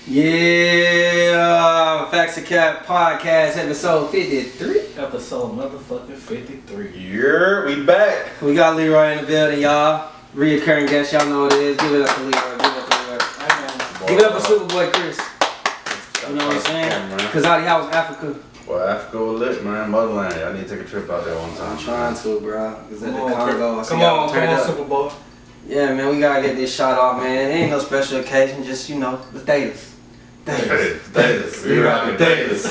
Yeah, Facts of Cap podcast episode 53. Episode motherfucking 53. Yeah, we back. We got Leroy in the building, y'all. Reoccurring guest, y'all know what it is. Give it up for Leroy. Give it up for Leroy. Give it up for Superboy Chris. You know what I'm saying? Because out of house, Africa. Well, Africa was lit, man. Motherland. I need to take a trip out there one time. I'm trying to, bro. Because at the Congo, Come on, Superboy. Yeah, man, we gotta get this shot off, man. It ain't no special occasion, just, you know, the Datas. Datas. We rockin' Datas.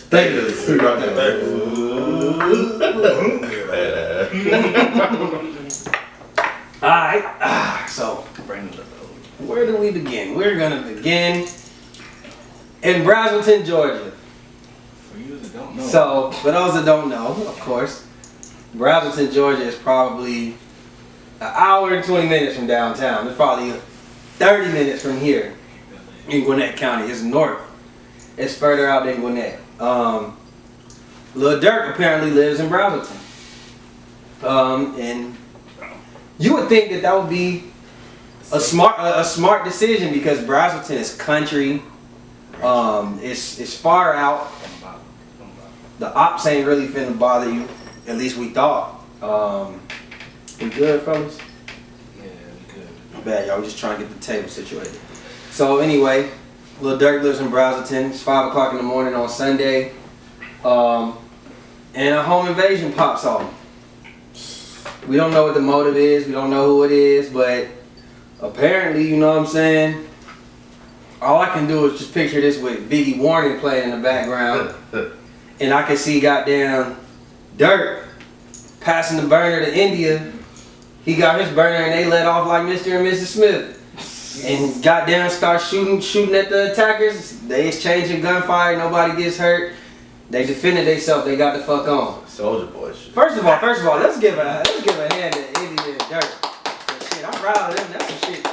Datas. We rockin' Datas. Alright, so, where do we begin? We're gonna begin in Braselton, Georgia. For you that don't know. So, for those that don't know, of course, Braselton, Georgia is probably an hour and 20 minutes from downtown. It's probably 30 minutes from here in Gwinnett County. It's north. It's further out than Gwinnett. Lil Durk apparently lives in Braselton. And you would think that would be a smart decision because Braselton is country. It's far out. The ops ain't really finna bother you. At least we thought. We good, fellas? Yeah, we good. Bad, y'all. We just trying to get the table situated. So anyway, Lil Durk lives in Braselton. It's 5 o'clock in the morning on Sunday. And a home invasion pops off. We don't know what the motive is. We don't know who it is. But apparently, you know what I'm saying? All I can do is just picture this with Biggie Warning playing in the background. And I can see goddamn Durk passing the burner to India. He got his burner and they let off like Mr. and Mrs. Smith. And goddamn start shooting at the attackers. They exchanging gunfire, nobody gets hurt. They defended themselves, they got the fuck on. Soldier Boy shit. First of all, let's give a hand to India and Durk. Shit, I'm proud of them, that's some shit.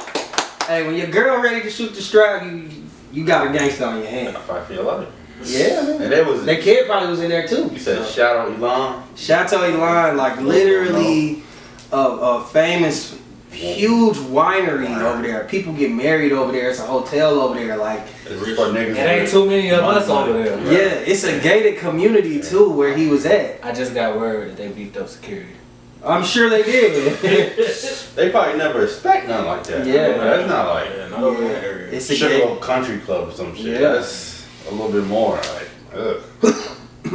Hey, when your girl ready to shoot the strap, you got a gangster on your hand. I feel like it. Yeah, man. And their kid probably was in there too. You said Shadow Elon? Chateau Elon, like literally a famous, huge winery over there. People get married over there. It's a hotel over there. Like, it ain't too many of us over there. Yeah, it's a gated community too where he was at. I just got word that they beefed up security. I'm sure they did. They probably never expect nothing like that. Yeah. That's not like not over that area. It's a Sugarloaf Country Club or some shit. Yeah. That's a little bit more like, ugh.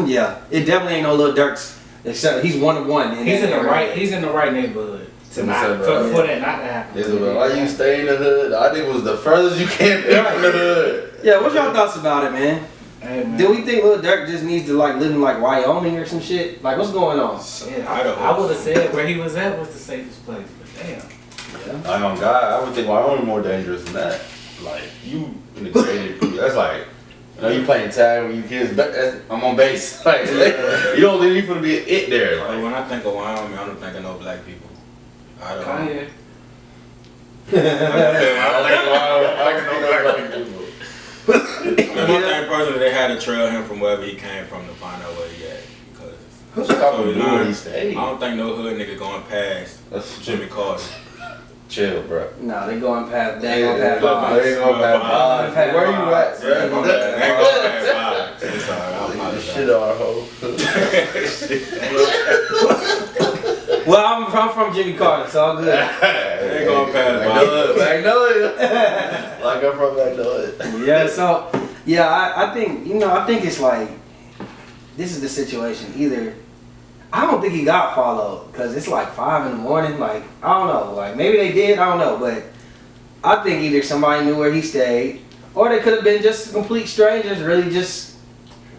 Yeah, it definitely ain't no Lil Durk's. Except he's one of one. He's in the right neighborhood. For that not to happen. Why you stay in the hood? I think it was the furthest you can be from the hood. Yeah, what's y'all thoughts about it, man? Hey, man. Do we think Lil Durk just needs to like live in like Wyoming or some shit? Like, what's going on? Yeah, I would have said where he was at was the safest place, but damn. Yeah. I on God, I would think Wyoming more dangerous than that. Like you in the gated, that's like, you know, you playing tag when you kids. I'm on base. Like you don't need for to be an it there. Like, when I think of Wyoming, I don't think of no black people. I don't. Kanye. I don't think no black people. And one thing personally, they had to trail him from wherever he came from to find out where he at. Because I don't think no hood nigga going past Jimmy Carter. Chill, bro. Nah, they going past. They ain't gonna pass Bob's. They ain't gonna pass Bob's. Where you at? They ain't gonna pass Bob's. I'm sorry, I'm not shit our hoe. Well, I'm from Jimmy Carter, so I'm good. They ain't gonna pass Bob's. Magnolia. Like I'm from Magnolia. Yeah, so I think it's like this is the situation. Either I don't think he got followed because it's like 5 in the morning. Like I don't know. Like maybe they did. I don't know. But I think either somebody knew where he stayed, or they could have been just complete strangers, really just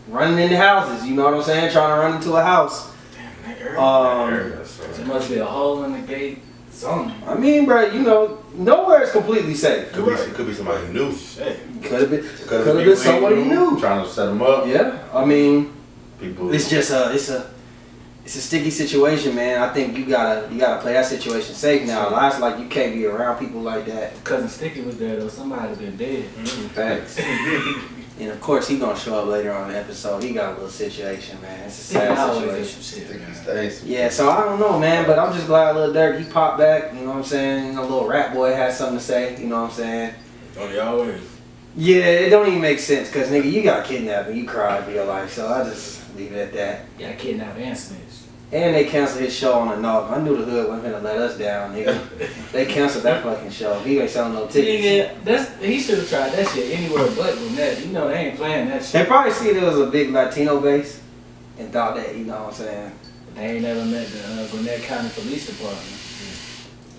running into houses. You know what I'm saying? Trying to run into a house. There must be a hole in the gate. Something. I mean, bro, you know, nowhere is completely safe. Could be somebody new. Could have been somebody new. Trying to set them up. Yeah, I mean, people. It's just it's a sticky situation, man. I think you gotta play that situation safe now. Last like you can't be around people like that. Cousin Sticky was there though. Somebody been dead. Facts. And of course, he gonna show up later on in the episode. He got a little situation, man. It's a Yeah, sad always do situation. some shit, Think he man. stays some Yeah, shit. so I don't know, man, but I'm just glad Lil Durk, he popped back, you know what I'm saying? You know, little rap boy had something to say, you know what I'm saying? Don't he always? Yeah, it don't even make sense, cause nigga, you got kidnapped and you cried for your life, so I just leave it at that. Yeah, kidnapped and snitched. And they canceled his show on the North. I knew the hood wasn't gonna let us down, nigga. They canceled that fucking show. He ain't selling no tickets. Yeah, he should have tried that shit anywhere but Gwinnett. You know they ain't playing that They shit. probably see there was a big Latino base and thought that, you know what I'm saying? They ain't never met the Gwinnett County Police Department.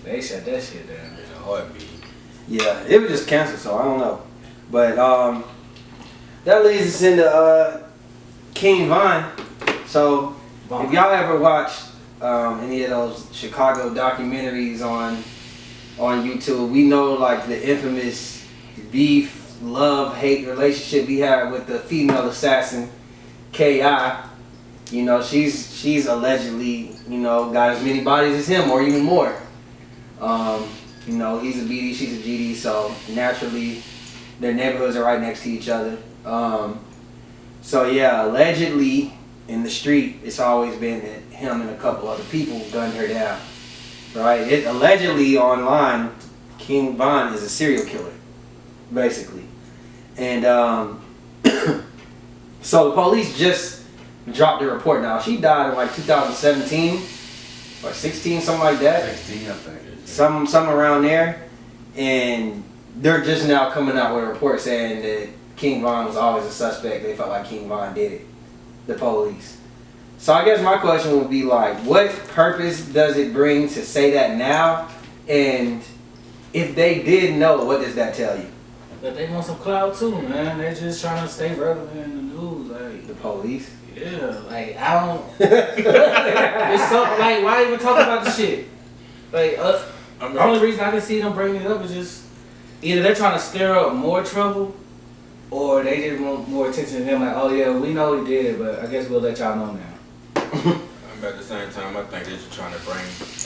They shut that shit down. In a heartbeat. Yeah, it was just canceled, so I don't know. But that leads us into King Von. So if y'all ever watched any of those Chicago documentaries on YouTube, we know like the infamous beef, love, hate relationship he had with the female assassin, K.I. You know, she's allegedly, you know, got as many bodies as him or even more. You know, he's a BD, she's a GD, so naturally their neighborhoods are right next to each other. So yeah, allegedly in the street, it's always been that him and a couple other people gunned her down. Right? It allegedly online, King Von is a serial killer, basically. And so the police just dropped the report now. She died in like 2017 or 16, something like that. 16, I think. Some around there. And they're just now coming out with a report saying that King Von was always a suspect. They felt like King Von did it. The police. So I guess my question would be like, what purpose does it bring to say that now? And if they did know, what does that tell you? But they want some clout too, man. They're just trying to stay relevant in the news. Like, The police? yeah, like I don't. It's so like, why even talk about the shit? Like, I mean, the only reason I can see them bringing it up is just either they're trying to stir up more trouble, or they just want more attention to him. Like, oh yeah, we know he did it, but I guess we'll let y'all know now. But at the same time, I think they're just trying to bring,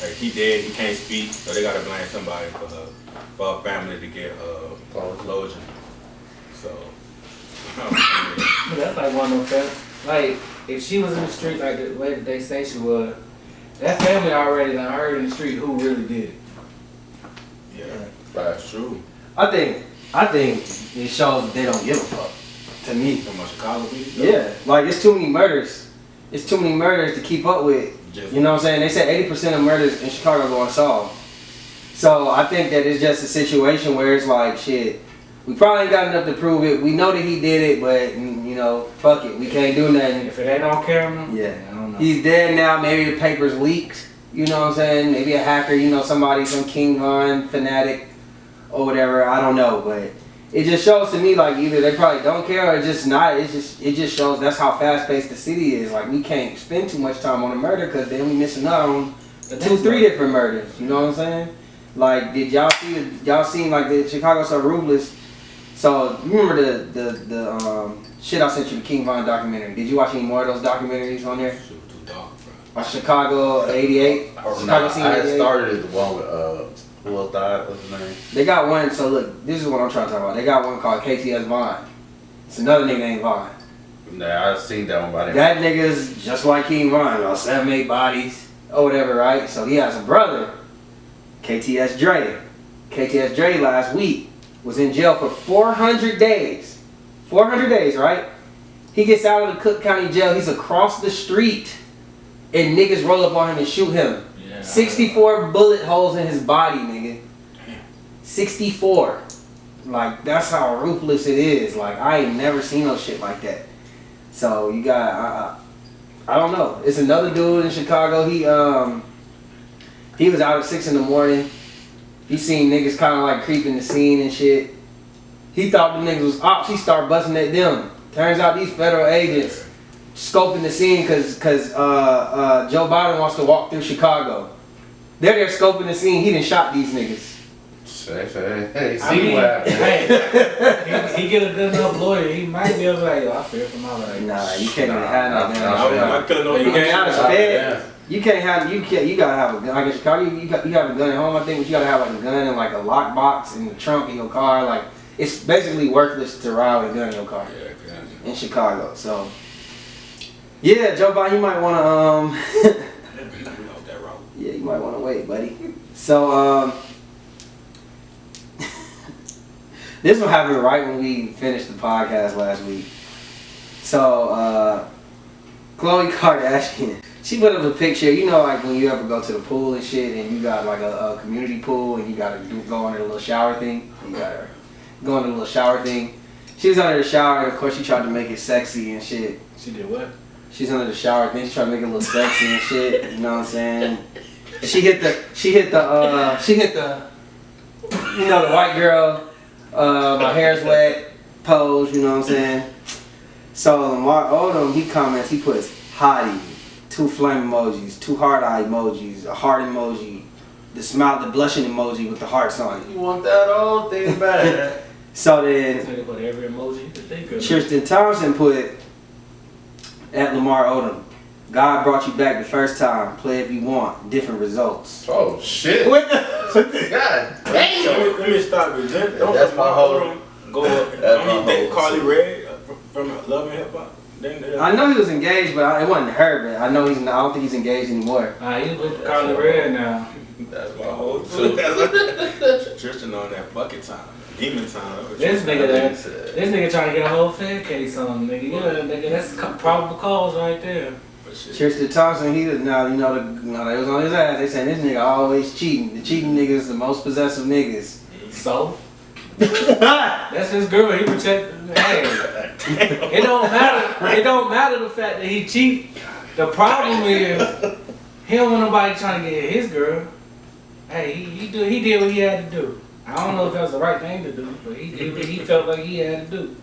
like, he dead, he can't speak, so they gotta blame somebody for her family to get closure. So, But that's like one of them facts. Like, if she was in the street like the way that they say she was, that family already done heard in the street who really did it. yeah, that's true. I think it shows that they don't give a fuck. To me. From Chicago people? Yeah. Like it's too many murders. It's too many murders to keep up with. Just, You know what I'm saying? They said 80% of murders in Chicago go unsolved. So I think that it's just a situation where it's like, shit, we probably ain't got enough to prove it. We know that he did it, but, you know, fuck it. We can't do nothing. If it ain't on camera, Yeah. I don't know. He's dead now. Maybe the paper's leaked. You know what I'm saying? Maybe a hacker, you know, somebody, some King Von fanatic or whatever. I don't know, but it just shows to me like either they probably don't care or it's just not. It just shows that's how fast paced the city is. Like we can't spend too much time on a murder because then we missing out on But 2-3 different murders. You know what I'm saying? Like did y'all seen like the Chicago So Ruthless? So you remember the shit I sent you the King Von documentary? Did you watch any more of those documentaries on there? Super too dark, bro. Chicago '88. Chicago Scene I had 88. started at the one with who else died? What's his name? They got one. So look, this is what I'm trying to talk about. They got one called KTS Vaughn. It's another nigga named Vaughn. Nah, I seen that one by That nigga's just like King Von, about 7-8 bodies or whatever, right? So he has a brother, KTS Dre. KTS Dre last week was in jail for 400 days. 400 days, right? He gets out of the Cook County jail. He's across the street, and niggas roll up on him and shoot him. Yeah, 64 bullet holes in his body, nigga. 64. Like, that's how ruthless it is. Like, I ain't never seen no shit like that. So, you got, I don't know. It's another dude in Chicago. He was out at 6 in the morning. He seen niggas kind of like creeping the scene and shit. He thought the niggas was ops. He started busting at them. Turns out these federal agents scoping the scene because Joe Biden wants to walk through Chicago. They're there scoping the scene. He done shot these niggas. Hey, I see mean, what happened. hey, he get a good enough lawyer, he might be able to like, yo, I fear for my life. Nah, you can't even have no damn. I couldn't know You you can't have a can't. sped. You can't have. You gotta have a gun. Like in Chicago, you have a gun at home. I think, but you gotta have like a gun and like a lockbox in the trunk of your car. Like it's basically worthless to ride with a gun in your car Yeah, in Chicago. So yeah, Joe Biden, you might wanna we off that route. yeah, you might wanna wait, buddy. So this will happen right when we finished the podcast last week. So Khloe Kardashian, she put up a picture, you know, like when you ever go to the pool and shit, and you got like a community pool, and you gotta go under the little shower thing. You gotta go under the little shower thing. She was under the shower, and of course she tried to make it sexy and shit. She did what? She's under the shower thing. She tried to make it a little sexy and shit. You know what I'm saying? She hit the, you know, the white girl, my hair's wet pose. You know what I'm saying? So Lamar Odom, he comments, he puts hottie, 2 flame emojis, 2 heart eye emojis, a heart emoji, the smile, the blushing emoji with the hearts on it. You want that old thing back? So then So they put every emoji you could think of. Tristan Thompson put at Lamar Odom, God brought you back the first time. Play if you want. Different results. Oh shit! What the? God damn! Let me stop you. Don't That's my whole- go up. That's Don't my you think whole- Carly Rae from Love and Hip Hop? I know he was engaged, but it wasn't her. But I know he's. I don't think he's engaged anymore. He's with Carly Rae now. That's my Oh, whole too. too. Tristan on that bucket time, demon time. This nigga trying to get a whole fan case on him, nigga. Yeah, nigga, that's probable cause right there. But shit. Tristan Thompson, he now you know they was on his ass. They saying this nigga always cheating. The cheating niggas, the most possessive niggas. So that's his girl. He protect. Hey, it don't matter. It don't matter the fact that he cheat. The problem is he don't want nobody trying to get his girl. Hey, he did what he had to do. I don't know if that was the right thing to do, but he did what he felt like he had to do.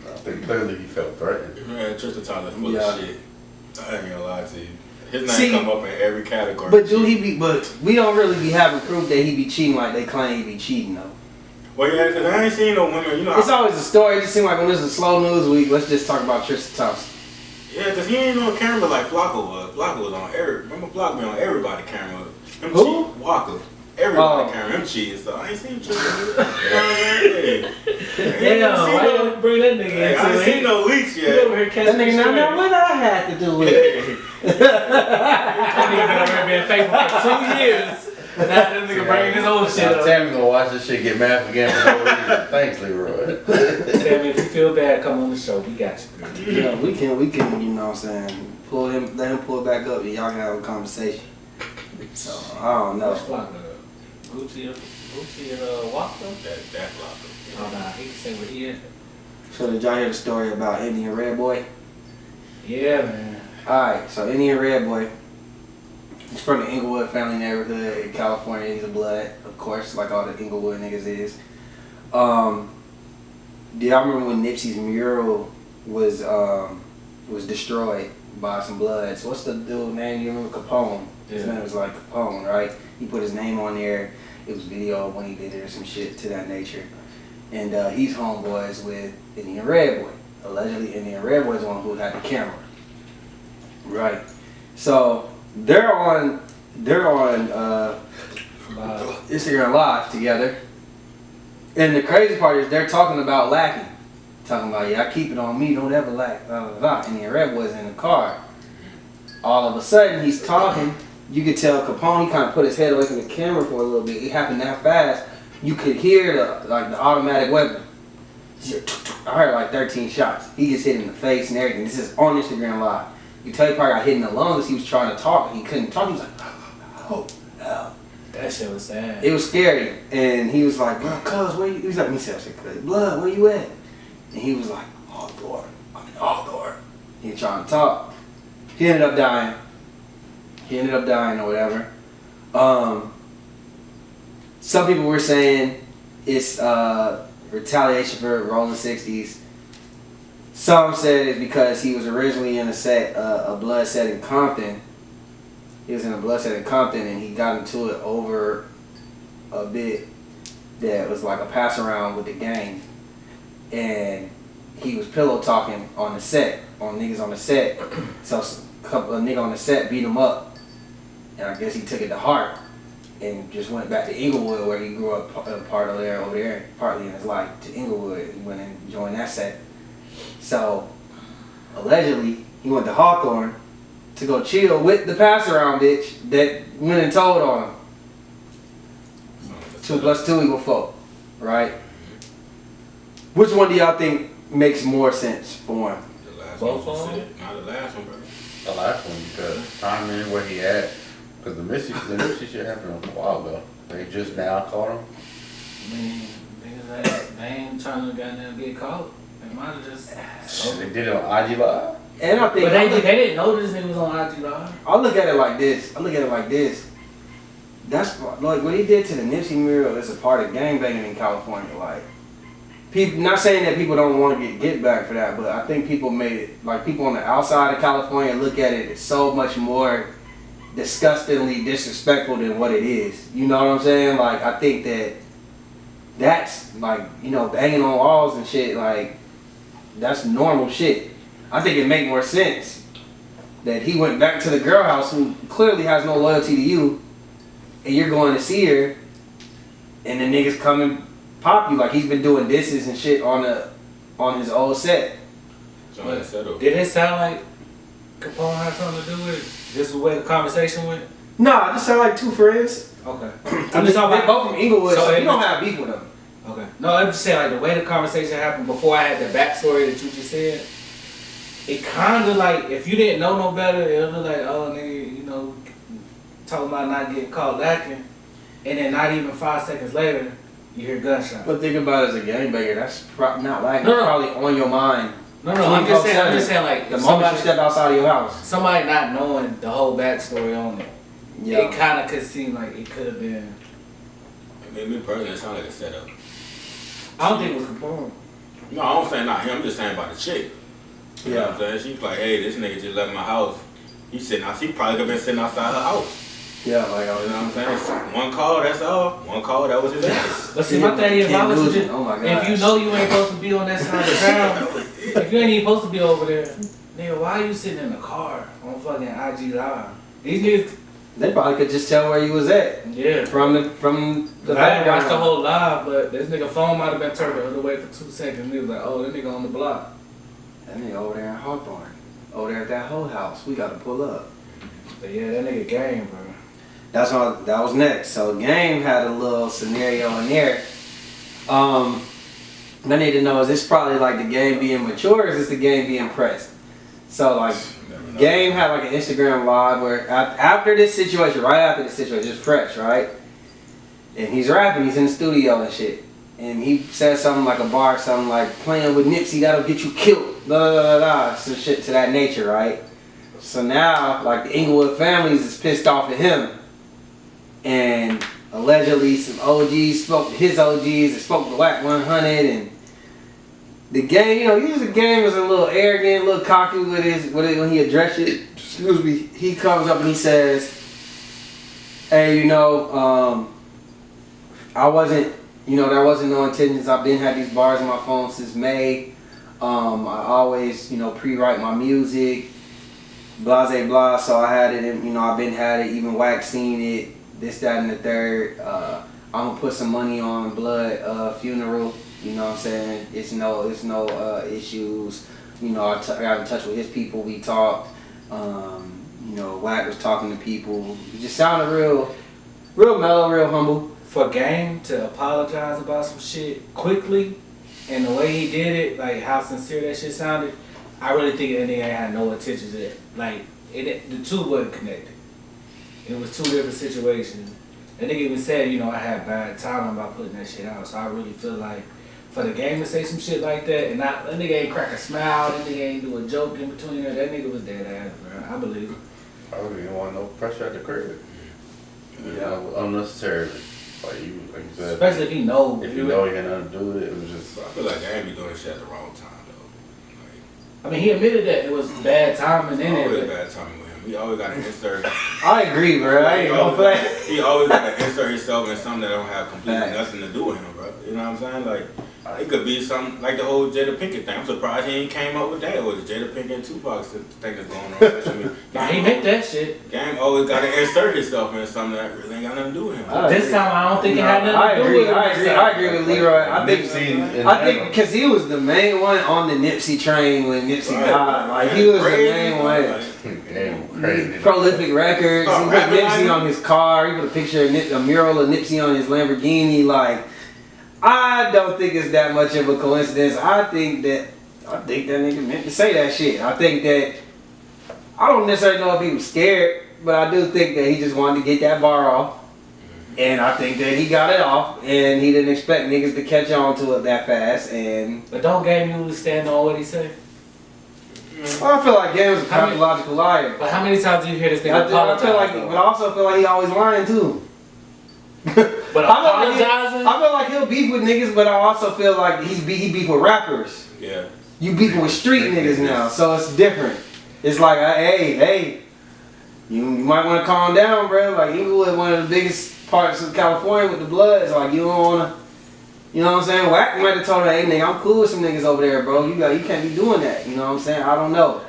I think clearly he felt threatened. Man, Tristan Thompson full Yeah. of shit. I ain't gonna lie to you. His name See, come up in every category. But do he be? But we don't really be having proof that he be cheating like they claim he be cheating though. Well, yeah, because I ain't seen no women, you know. It's always a story. It just seems like when there's a slow news week, let's just talk about Tristan Thompson. Yeah, because he ain't on camera like Flacco was. Flacco was on remember Flacco be on everybody camera. Him Who? cheat. Walker. Everybody Oh. camera. Him cheating. So I ain't seen Tristan. You know what I'm saying? Damn, why you bring that nigga Hey, I ain't into seen it? no leaks You yet. over here catching That nigga, the now what I had to do with it? That nigga been over here being faithful for 2 years. And now this nigga bringing his old shit Now up. Tammy gonna watch this shit get mad again for no reason. Thanks, Leroy. Tammy, if you feel bad, come on the show. We got you. Yeah, we can, you know what I'm saying, let him pull back up and y'all can have a conversation. So, I don't know. What's Flocka? Gucci and Walker? That Flacco. Oh, nah, he can say what he is. So did y'all hear the story about Indian Red Boy? Yeah, man. Alright, so Indian Red Boy, he's from the Inglewood family neighborhood in California. He's a blood, of course, like all the Inglewood niggas is. Do y'all remember when Nipsey's mural was destroyed by some Bloods? What's the dude name? You remember Capone? His Yeah. name was like Capone, right? He put his name on there. It was video of when he did it or some shit to that nature. And he's homeboys with Indian Red Boy. Allegedly, Indian Red Boy's the one who had the camera. Right. So they're on Instagram Live together. And the crazy part is they're talking about lacking. Talking about, yeah, I keep it on me, don't ever lack, blah, blah, blah. And the Red Boy's in the car. All of a sudden, he's talking. You could tell Capone, he kind of put his head away from the camera for a little bit. It happened that fast. You could hear the automatic weapon. I heard like 13 shots. He gets hit in the face and everything. This is on Instagram Live. You tell he probably got hit in the lungs. He was trying to talk. He couldn't talk. He was like, oh, no. That shit was sad. It was scary. And he was like, bro, cuz, where you? He was like, me say, cuz, blood, where you at? And he was like, Althor. I'm in Althor. He was trying to talk. He ended up dying. Or whatever. Some people were saying it's retaliation for Rolling 60s. Some said it's because he was originally in a blood set in Compton. He was in a blood set in Compton and he got into it over a bit that was like a pass around with the gang. And he was pillow talking on the set, on niggas on the set. So a nigga on the set beat him up. And I guess he took it to heart. and just went back to Inglewood where he grew up, part of there, over there, partly in his life, to Inglewood. He went and joined that set. So, allegedly, he went to Hawthorne to go chill with the pass-around bitch that went and told on him. 2 + 2 = 4, right? Which one do y'all think makes more sense for him? The last Both one of you them? said. Not the last one, bro. The last one because timing where he at. Because the Missy shit happened a while ago. They just now caught him. I mean, niggas they ain't trying to goddamn get caught. They might have just. They did it on IG Live. And I think But they didn't know this nigga was on IG Live. I look at it like this. That's like what he did to the Nipsey mural is a part of gangbanging in California. Like, people, not saying that people don't want to get back for that, but I think people made it, like people on the outside of California look at it as so much more disgustingly disrespectful than what it is. You know what I'm saying? Like, I think that's like, you know, banging on walls and shit, like, that's normal shit. I think it make more sense that he went back to the girl house who clearly has no loyalty to you, and you're going to see her, and the niggas come and pop you like he's been doing disses and shit on his old set. John settled. Did it sound like Capone had something to do with it? This is the way the conversation went? Nah, just sound like two friends. Okay. I'm just talking about both from Inglewood, so it you don't was- have beef with them. Okay. No, I'm just saying, like, the way the conversation happened before I had the backstory that you just said, it kind of like, if you didn't know no better, it was like, oh, nigga, you know, talking about not getting caught lacking, and then not even 5 seconds later, you hear gunshots. But think about it as a gangbanger, that's not like No, no. probably on your mind. No, I'm just saying, like, The if moment you step outside of your house. somebody not knowing the whole backstory on it, Yeah. it kind of could seem like it could have been. I mean, me personally, it sounded like a setup. I don't think it was Capone. No, I don't say not him. I'm just saying about the chick. You know what I'm saying? She's like, hey, this nigga just left my house. He probably could have been sitting outside her house. Yeah, like, You know what I'm saying? One call, that's all. One call, that was his ass. But see, my thing is, why would you just, Oh my if you gosh. know you ain't supposed to be on that side of town, if you ain't even supposed to be over there, nigga, why are you sitting in the car on fucking IG Live? These niggas, They probably could just tell where you was at yeah. from the I didn't background. watch the whole live, but this nigga phone might have been turned the other way for 2 seconds. He was like, oh, that nigga on the block. That nigga over there in Hawthorne. Over there at that whole house. We gotta pull up. But yeah, that nigga game, bro. That was next. So Game had a little scenario in there. I need to know, is this probably like the game being mature or is this the game being pressed? So like Game had like an Instagram live where after this situation, right after this situation, just fresh, right? And he's rapping, he's in the studio and shit. And he said something like a bar, something like, playing with Nipsey, that'll get you killed, blah, blah, blah, blah, some shit to that nature, right? So now, like, the Inglewood families is pissed off at him. And allegedly some OGs spoke to his OGs and spoke to Whack 100, and the game, you know, usually the game is a little arrogant, a little cocky with it when he addressed it. Excuse me. He comes up and he says, hey, you know, I wasn't, you know, there wasn't no intentions. I've been had these bars in my phone since May. I always, you know, pre-write my music, blase blah. So I had it, and you know, I've been had it. Even Wax seen it, this, that, and the third. I'm gonna put some money on Blood funeral. You know what I'm saying? It's no issues. You know, I got in touch with his people. We talked. You know, Wack was talking to people. He just sounded real mellow, real humble. For Game to apologize about some shit quickly, and the way he did it, like how sincere that shit sounded, I really think that nigga ain't had no intention to that. Like, the two wasn't connected. It was two different situations. That nigga even said, you know, I had bad timing about putting that shit out. So I really feel like for the Game to say some shit like that, and that nigga ain't crack a smile, that nigga ain't do a joke in between there, that nigga was dead ass, bro. I believe it. I really didn't want no pressure at the crib. Yeah. You know, unnecessarily. Like you said, Especially if he know. if you know he had nothing to do with it, it was just. I feel like I ain't be doing this shit at the wrong time, though. I mean, he admitted that it was bad timing in Always it. bad timing with him. He always got to insert. I agree, bro. I ain't gonna play. He always got to insert himself in something that don't have completely Facts. nothing to do with him, bro. You know what I'm saying? Like, It could be something like the whole Jada Pinkett thing. I'm surprised he ain't came up with that. Or the Jada Pinkett and Tupac thing that's going on social media. Nah, he meant that shit. Game always got to insert himself in something that really ain't got nothing to do with him. This time I don't think it had I nothing to do agree. with it. I agree with Leroy. I think Nipsey because he was the main one on the Nipsey train when Nipsey Right. died. Like he was the main one. crazy. Prolific Records. Oh, He put rapping Nipsey like- on his car. He put a picture of a mural of Nipsey on his Lamborghini. Like, I don't think it's that much of a coincidence. I think that nigga meant to say that shit. I think that I don't necessarily know if he was scared, but I do think that he just wanted to get that bar off. And I think that he got it off, and he didn't expect niggas to catch on to it that fast. And But don't Game usually stand on what he said? I feel like Game was a pathological liar. But how many times do you hear this I nigga apologize? feel like, but I also feel like he always lying too. But apologizing? I feel like he'll beef with niggas, but I also feel like he beef with rappers. Yeah. You beefing with street niggas now, so it's different. It's like, hey, you might want to calm down, bro. Like Inglewood, one of the biggest parts of California with the Bloods. Like you don't wanna, you know what I'm saying? Wack might have told her, hey nigga, I'm cool with some niggas over there, bro. You can't be doing that. You know what I'm saying? I don't know.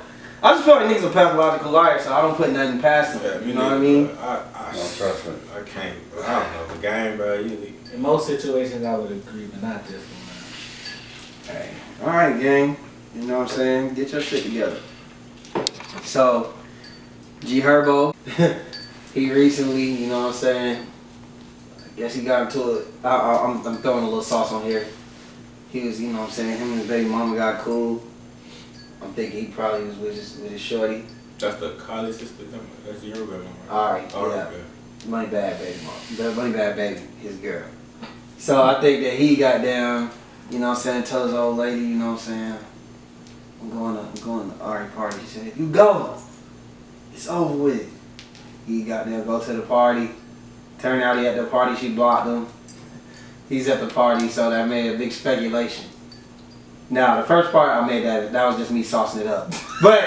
I just feel like niggas are pathological liars, so I don't put nothing past them. Yeah, You know what I mean? I Don't trust me. I can't. I don't know. The game, bro. In most situations, I would agree, but not this one. Hey, all right, gang. You know what I'm saying? Get your shit together. So, G Herbo, he recently, you know what I'm saying? I guess he got into it. I'm throwing a little sauce on here. He was, you know what I'm saying? Him and his baby mama got cool. I'm thinking he probably was with his shorty. That's the college sister. That's your baby, right? All right, Oh, yeah. okay. Money bad baby mama. The Money bad baby, his girl. So I think that he got down, you know what I'm saying, told his old lady, you know what I'm saying, I'm going to Ari party. She said, you go. It's over with. He got there, go to the party. Turned out he at the party, she blocked him. He's at the party, so that made a big speculation. Now, the first part I made that was just me saucing it up. But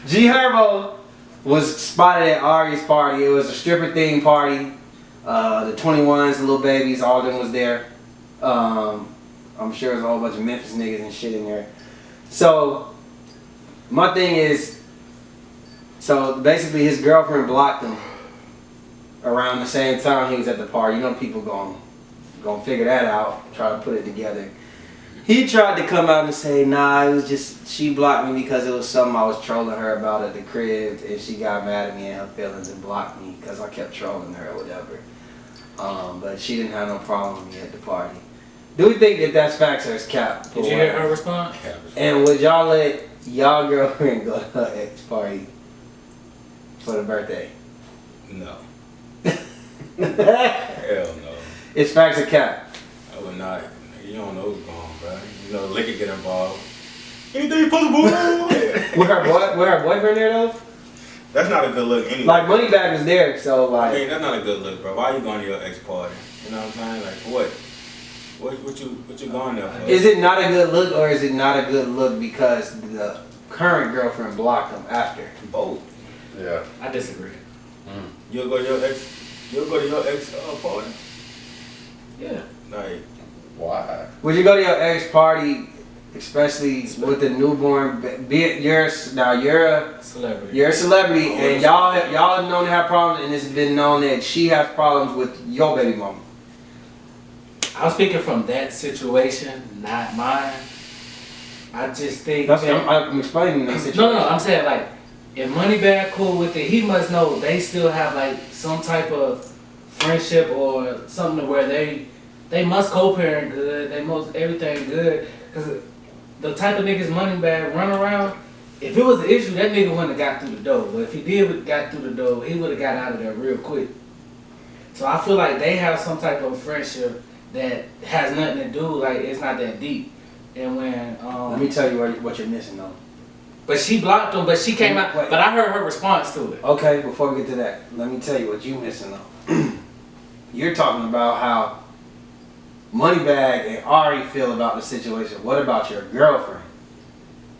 G Herbo was spotted at Ari's party. It was a stripper themed party. The 21s, the little babies, all of them was there. I'm sure there's a whole bunch of Memphis niggas and shit in there. So, my thing is, so basically his girlfriend blocked him around the same time he was at the party. You know, people gonna figure that out, try to put it together. He tried to come out and say, nah, it was just, she blocked me because it was something I was trolling her about at the crib, and she got mad at me and her feelings and blocked me because I kept trolling her or whatever. But she didn't have no problem with me at the party. Do we think that that's facts or is cap? Did you hear her response? And would y'all let y'all girlfriend go to her ex party for the birthday? No. Hell no. It's facts or cap? I would not. You don't know what's going on, bro. You know, liquor get involved. Anything possible? With her boyfriend there though? That's not a good look anyway. Like Moneybag was there, so like. I mean, that's not a good look, bro. Why you going to your ex party? You know what I'm saying? Like, what? What you going there for? Is it not a good look, or is it not a good look because the current girlfriend blocked him after? Both. Yeah. I disagree. You'll go to your ex party? Yeah. Like, Why? Would you go to your ex party, especially with the newborn? Be it yours now. You're a Celebrity. and y'all have known to have problems, and it's been known that she has problems with your baby mama. I'm speaking from that situation, not mine. I just think That's that, I'm explaining the situation. no, I'm saying like, if Moneybag cool with it, he must know they still have like some type of friendship or something where they must co-parent good, they must everything good. Cause the type of niggas Moneybag run around, if it was an issue, that nigga wouldn't have got through the door. But if he did got through the door, he would have got out of there real quick. So I feel like they have some type of friendship that has nothing to do, like it's not that deep. And when Let me tell you what you're missing though. but she blocked him, but she came out. Wait. But I heard her response to it. Okay, before we get to that, let me tell you what you're missing though. You're talking about how Moneybag and Ari feel about the situation. What about your girlfriend?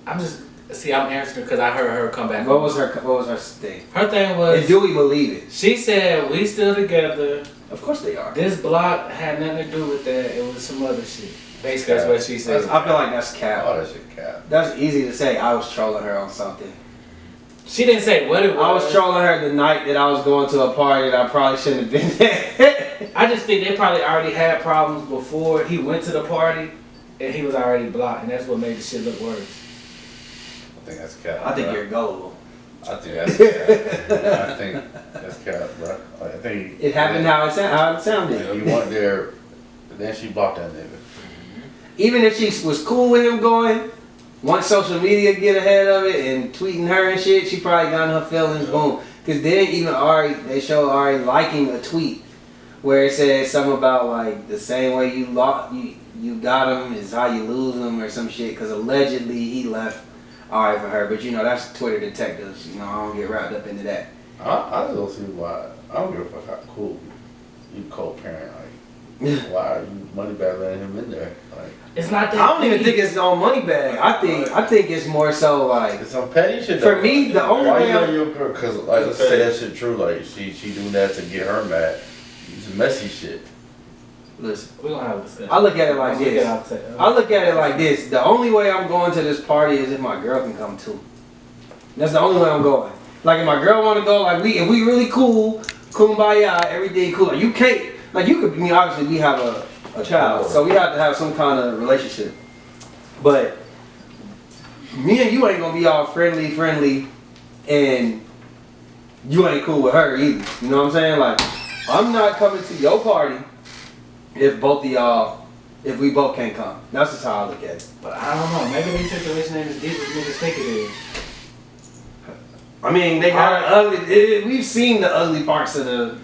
I'm answering because I heard her come back. What was her thing? Her thing And was do we believe it? she said we still together. Of course they are. This block had nothing to do with that. It was some other shit. Basically, that's what she said. I feel like that's cap. Oh, that shit cap. That's easy to say. I was trolling her on something. She didn't say what it was. I was trolling her the night that I was going to a party that I probably shouldn't have been there. I just think they probably already had problems before he went to the party, and he was already blocked, and that's what made the shit look worse. I think that's cap. I think bro. you're gullible. I think that's cap. I think that's cap, bro. I think It happened how it sounded. You went there, then she blocked that nigga. Even if she was cool with him going, once social media get ahead of it and tweeting her and shit, she probably got in her feelings, boom. Cause then even they show Ari liking a tweet where it says something about like the same way you got him is how you lose him or some shit. Cause allegedly he left Ari for her, but you know that's Twitter detectives. You know I don't get wrapped up into that. I just don't see why. I don't give a fuck how cool you co-parent. Like, why are you money bag letting him in there? Like, It's not that. I don't even think it's on money bag. I think it's more so like it's some petty shit. For though. me, the only why way you I'm- letting your girl? Because like, let's say that shit true. Like, she doing that to get her mad. It's messy shit. listen. We're gonna have a discussion. I look at it like Let's this. get out I look at it like this. The only way I'm going to this party is if my girl can come too. That's the only way I'm going. Like if my girl want to go, like if we really cool, kumbaya, everything cool. Like you can't, like you could. I mean, obviously we have a child, so we have to have some kind of relationship. But me and you ain't gonna be all friendly, and you ain't cool with her either. You know what I'm saying? Like I'm not coming to your party if both of y'all, if we both can't come. That's just how I look at it. But I don't know. Maybe the situation ain't as deep as niggas think it is. I mean, they got ugly. We've seen the ugly parts of the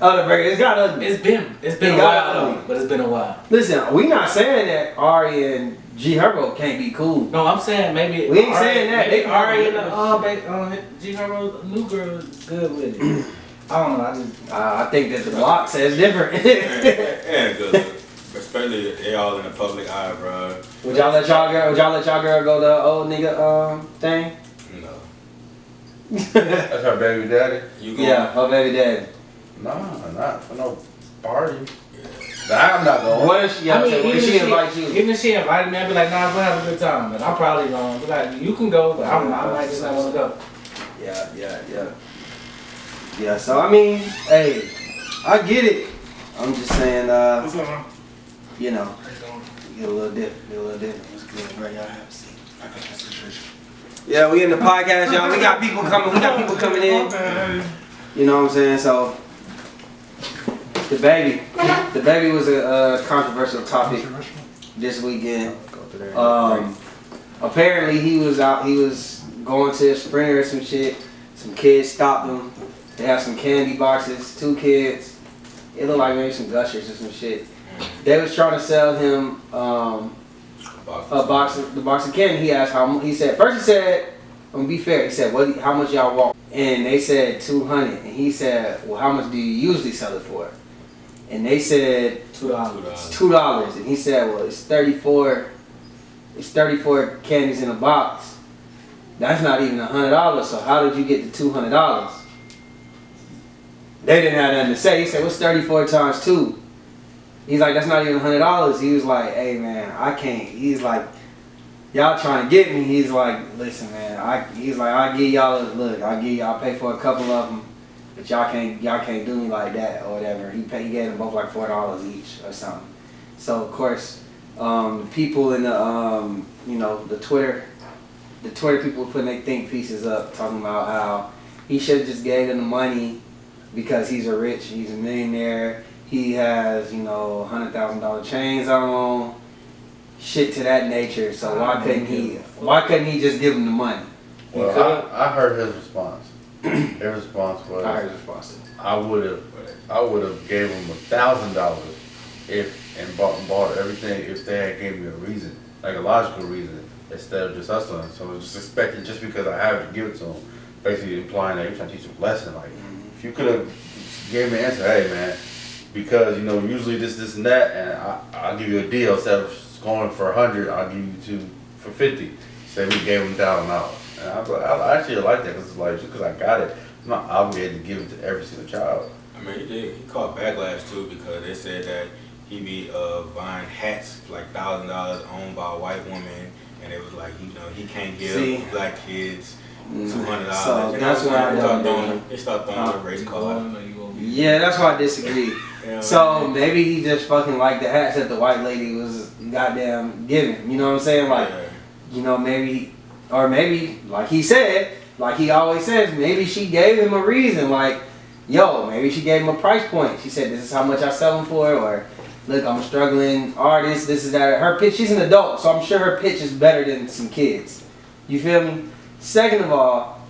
burger. It's got ugly. It's been It a got while, ugly. though, but it's been a while. Listen, we not saying that Ari and G Herbo can't be cool. No, I'm saying maybe We ain't saying that. Maybe They can Ari and have G Herbo, new girl, is good with it. I don't know. I just I think that the block says different. Yeah, good. Especially they all in the public eye, bro. Would y'all let y'all girl go the old nigga thing? No. That's her baby daddy. You going? Yeah, her baby daddy. Nah, not for no party. Nah, I'm not going. What if she? I mean, what if she invite you? Even if she invited me, I'd be like, nah, we'll have a good time. But I'm probably gonna be like, you can go, but I might just not want to go. Yeah. So I mean, hey, I get it. I'm just saying, What's up, man? you know, get a little dip. What's good, bro? Y'all have a seat. I got that situation. Yeah, we in the podcast, y'all. We got people coming in. You know what I'm saying? So the baby was a controversial topic this weekend. Apparently he was going to a Springer or some shit. Some kids stopped him. They have some candy boxes, 2 kids. It looked like maybe some Gushers or some shit. They was trying to sell him the box of candy. He asked first he said, I'm gonna be fair, he said, how much y'all want? And they said 200. And he said, well, how much do you usually sell it for? And they said $2. $2. And he said, well, it's 34 candies in a box. That's not even $100. So how did you get the $200? They didn't have nothing to say. He said, what's 34 times 2? He's like, that's not even $100. He was like, hey man, I can't. He's like, y'all trying to get me. He's like, listen man, I'll give y'all I'll pay for a couple of them, but y'all can't do me like that or whatever. He gave them both like $4 each or something. So of course, people in the the Twitter people putting their think pieces up talking about how he should have just gave them the money because he's a millionaire. He has, $100,000 chains on, shit to that nature. So why couldn't he just give him the money? Well, I heard his response. His response was, I heard his response. I would have gave him $1,000 and bought everything if they had gave me a reason, like a logical reason, instead of just hustling. So I was just expecting just because I have to give it to him, basically implying that you're trying to teach him a lesson. Like if you could have gave me an answer, hey man, because usually this and that, and I'll give you a deal instead of going for 100, I'll give you 2 for 50. Say we gave him $1,000, and I actually like that because it's like just because I got it, I'm not obligated to give it to every single child. I mean, he caught backlash too because they said that he be buying hats for like $1,000 owned by a white woman, and it was like he can't give black kids $200. So that's why I don't. They start throwing the race card. Yeah, that's why I disagree. So maybe he just fucking liked the hats that the white lady was goddamn giving. You know what I'm saying? Like, maybe, or maybe, like he said, like he always says, maybe she gave him a reason. Like, yo, maybe she gave him a price point. She said, this is how much I sell them for, or look, I'm a struggling artist, this is that. Her pitch, she's an adult, so I'm sure her pitch is better than some kids. You feel me? Second of all,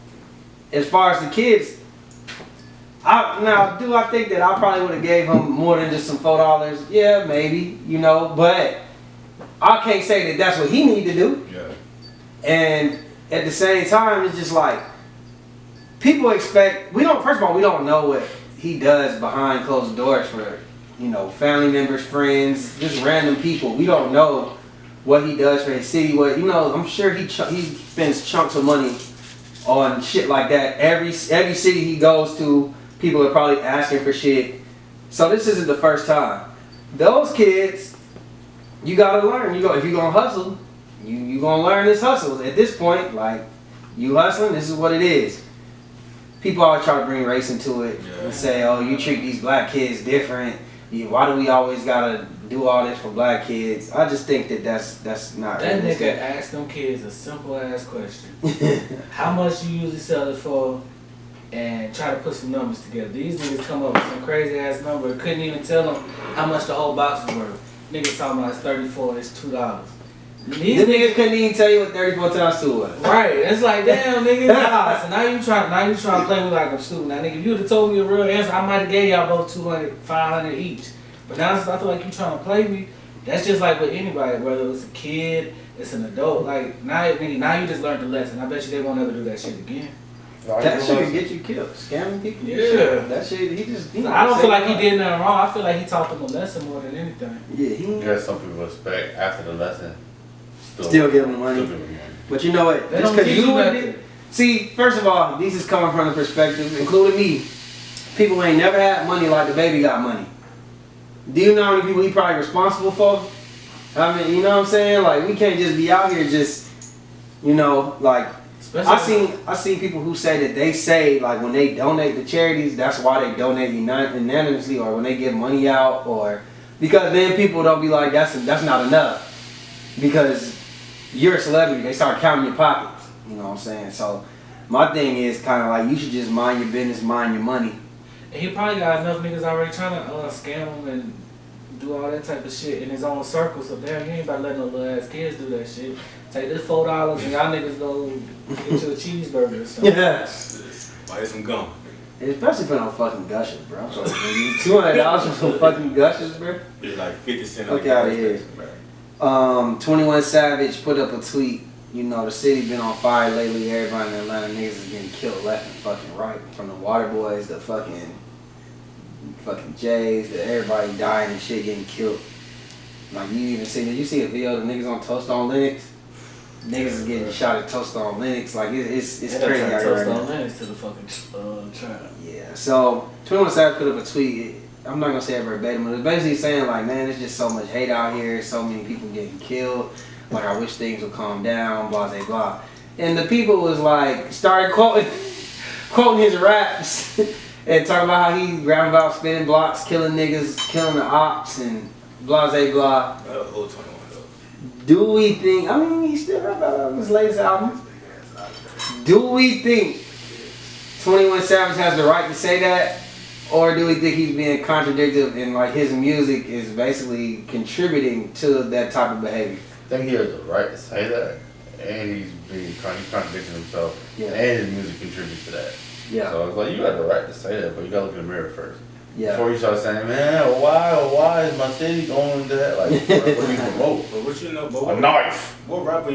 as far as the kids, do I think that I probably would have gave him more than just some $4? Yeah, maybe, but I can't say that that's what he need to do. Yeah. And at the same time, it's just like, people expect, first of all, we don't know what he does behind closed doors for, family members, friends, just random people. We don't know what he does for his city. I'm sure he spends chunks of money on shit like that. Every city he goes to, people are probably asking for shit. So this isn't the first time. Those kids, you gotta learn. If you're gonna hustle, you gonna learn this hustle. At this point, like, you hustling, this is what it is. People always try to bring race into it and say, oh, you treat these black kids different. Why do we always gotta do all this for black kids? I just think that's not. That nigga asked them kids a simple ass question. How much you usually sell it for? And try to put some numbers together. These niggas come up with some crazy ass number. Couldn't even tell them how much the whole box was worth. Niggas talking about it's 34, it's $2. These niggas couldn't even tell you what 34 times 2 was. Right. It's like, damn, nigga. Nah. So now you trying to play me like I'm stupid. Now, nigga, if you would have told me a real answer, I might have gave y'all both 200, 500 each. But now I feel like you trying to play me. That's just like with anybody, whether it's a kid, it's an adult. Like, now you just learned the lesson. I bet you they won't ever do that shit again. That shit can get you killed. Scamming people. Yeah. That shit, he just. I don't feel like he did nothing wrong. I feel like he taught them a lesson more than anything. Yeah, he. Got some people respect after the lesson. Still give them money. But you know what? They Just don't because teach you you wouldn't. nothing. See, first of all, these is coming from the perspective, including me. People ain't never had money like the baby got money. Do you know how many people he probably responsible for? I mean, you know what I'm saying? Like, we can't just be out here just, like. I seen people who say that they say, like, when they donate to charities, that's why they donate unanimously, or when they give money out, or because then people don't be like, that's not enough, because you're a celebrity. They start counting your pockets. You know what I'm saying? So my thing is kind of like, you should just mind your business, mind your money. And he probably got enough niggas already trying to scam him and do all that type of shit in his own circle. So damn, you ain't about to let no little ass kids do that shit. Take this $4 and y'all niggas go get you a cheeseburger or something. Yeah. Buy some gum. Especially for no fucking Gushers, bro. $200 for some fucking Gushers, bro. It's like 50 cents. Fuck out of here. 21 Savage put up a tweet. The city been on fire lately. Everybody in Atlanta niggas is getting killed left and fucking right. From the water boys, the fucking Jays, everybody dying and shit, getting killed. Like, did you see a video of the niggas on Toast on Linux? Niggas is getting shot at Toast on Linux. Like, it's crazy out here right now. Toast on Linux to the fucking trial. Yeah, so 21 Savage put up a tweet. I'm not gonna say it verbatim, but it's basically saying, like, man, there's just so much hate out here, so many people getting killed. Like, I wish things would calm down, blah, blah, blah. And the people was like, started quoting his raps and talking about how he rapping about spinning blocks, killing niggas, killing the ops, and blah, blah, blah. Old 21 though. Do we think, I mean, he still rap about his latest album. Do we think 21 Savage has the right to say that? Or do we think he's being contradictory and, like, his music is basically contributing to that type of behavior? I think he has the right to say that, and he's contradicting himself, and his music contributes to that. Yeah. So it's like, you got the right to say that, but you gotta look in the mirror first. Yeah. Before you start saying, man, why is my city going to that? Like, what do you promote? But what you know, A knife. What rapper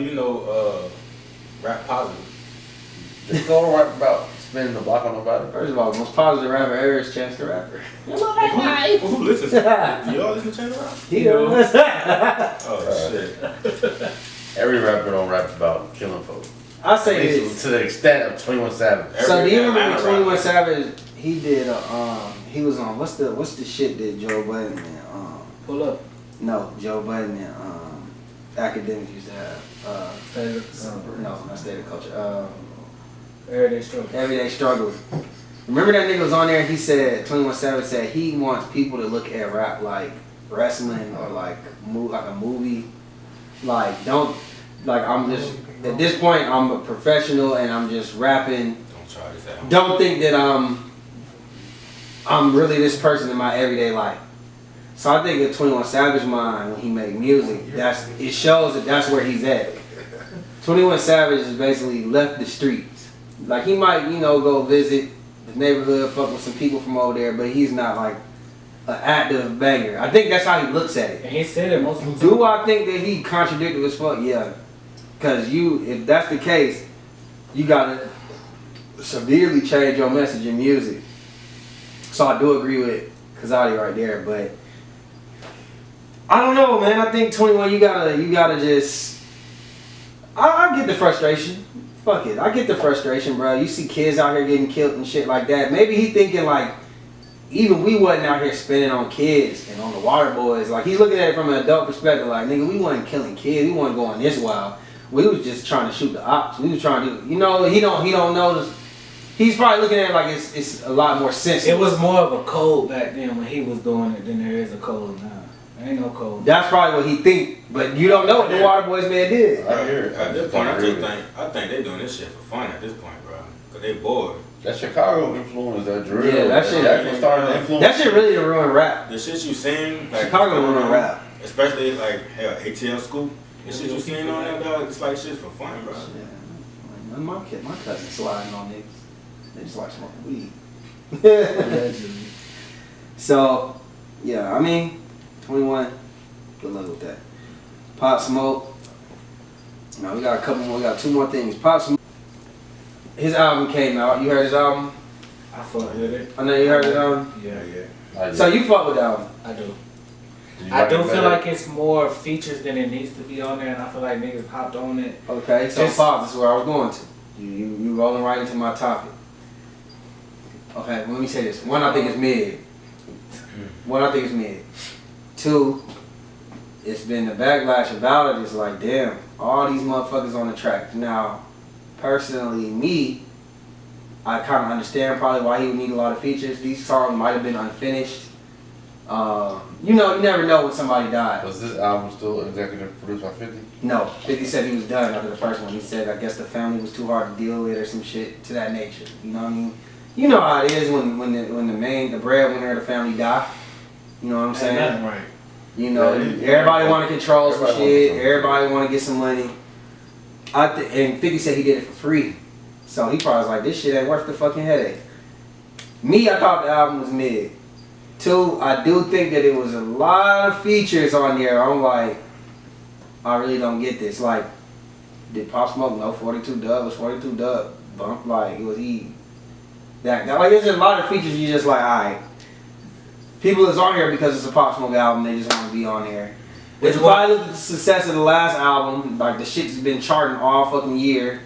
rap positive? Just go rap about spinning the block on nobody. First of all, the most positive rapper ever is Chance the Rapper. Who listens? Y'all listen to Chance the Rapper? He does. Oh shit. Every rapper don't rap about killing folks. I say this. To the extent of 21 Savage. So do you remember when 21 Savage, he did He was on what's the shit that Joe Budden and Pull up. no, Joe Budden and academics used to have. No, not State of Culture. Everyday struggle. Everyday Struggle. Remember that nigga was on there and he said, 21 Savage said he wants people to look at rap like wrestling or like a movie. Like, don't, like, I'm just, at this point, I'm a professional and I'm just rapping. Don't try this out. Don't think that I'm really this person in my everyday life. So I think of 21 Savage mind when he make music, it shows that that's where he's at. 21 Savage has basically left the streets. Like, he might, go visit the neighborhood, fuck with some people from over there, but he's not like an active banger. I think that's how he looks at it. And he said it multiple times. Do I think that he contradicted as fuck? Yeah. Cause if that's the case, you gotta severely change your message in music. So I do agree with Kazadi right there, but I don't know, man. I think 21, you gotta just. I get the frustration. Fuck it, I get the frustration, bro. You see kids out here getting killed and shit like that. Maybe he thinking like, even we wasn't out here spending on kids and on the water boys. Like, he's looking at it from an adult perspective. Like, nigga, we wasn't killing kids. We wasn't going this wild. We was just trying to shoot the ops. We was trying to, he don't notice. He's probably looking at it like it's a lot more sensitive. It was more of a code back then when he was doing it than there is a code now. There ain't no code. That's probably what he think, but you don't know what the water boys man did. I hear it. At this point, I think they doing this shit for fun at this point, bro. Cause they bored. That Chicago influence, that drill. Yeah, that shit. That started to influence. That shit really ruined rap. The shit you seen, like Chicago ruined rap. especially like hell, ATL Scoop. The shit you seen on that dog, it's like shit for fun, bro. Yeah. My cousin sliding on niggas. They just like smoking weed. Allegedly. So, yeah, I mean, 21, good luck with that. Pop Smoke. Now we got a couple more, we got two more things. Pop Smoke, his album came out. You heard his album? I fuck with it. I know you heard his album. Yeah. So you fuck with the album? I do. Did you I like do it feel better? like it's more features than it needs to be on there, and I feel like niggas hopped on it. Okay, so Just- Pop, this is where I was going to. You rolling right into my topic. Okay, let me say this. One, I think it's mid. Two, it's been the backlash about it. It's like, damn, all these motherfuckers on the track. Now, personally, me, I kind of understand probably why he would need a lot of features. These songs might have been unfinished. You never know when somebody died. Was this album still executive produced by 50? No, 50 said he was done after the first one. He said, I guess the family was too hard to deal with or some shit to that nature. You know what I mean? You know how it is when the breadwinner of the family die. You know what I'm saying? Ain't nothing right. You know, everybody want to control some shit. Everybody want to get some money. And 50 said he did it for free. So he probably was like, this shit ain't worth the fucking headache. Me, I thought the album was mid. Two, I do think that it was a lot of features on there. I'm like, I really don't get this. Like, did Pop Smoke know 42 Dub? Was 42 Dub bump? Like, was he that guy? Like, there's a lot of features you just like, alright. People is on here because it's a Pop Smoke album. They just want to be on there. If I look at the success of the last album, like the shit's been charting all fucking year.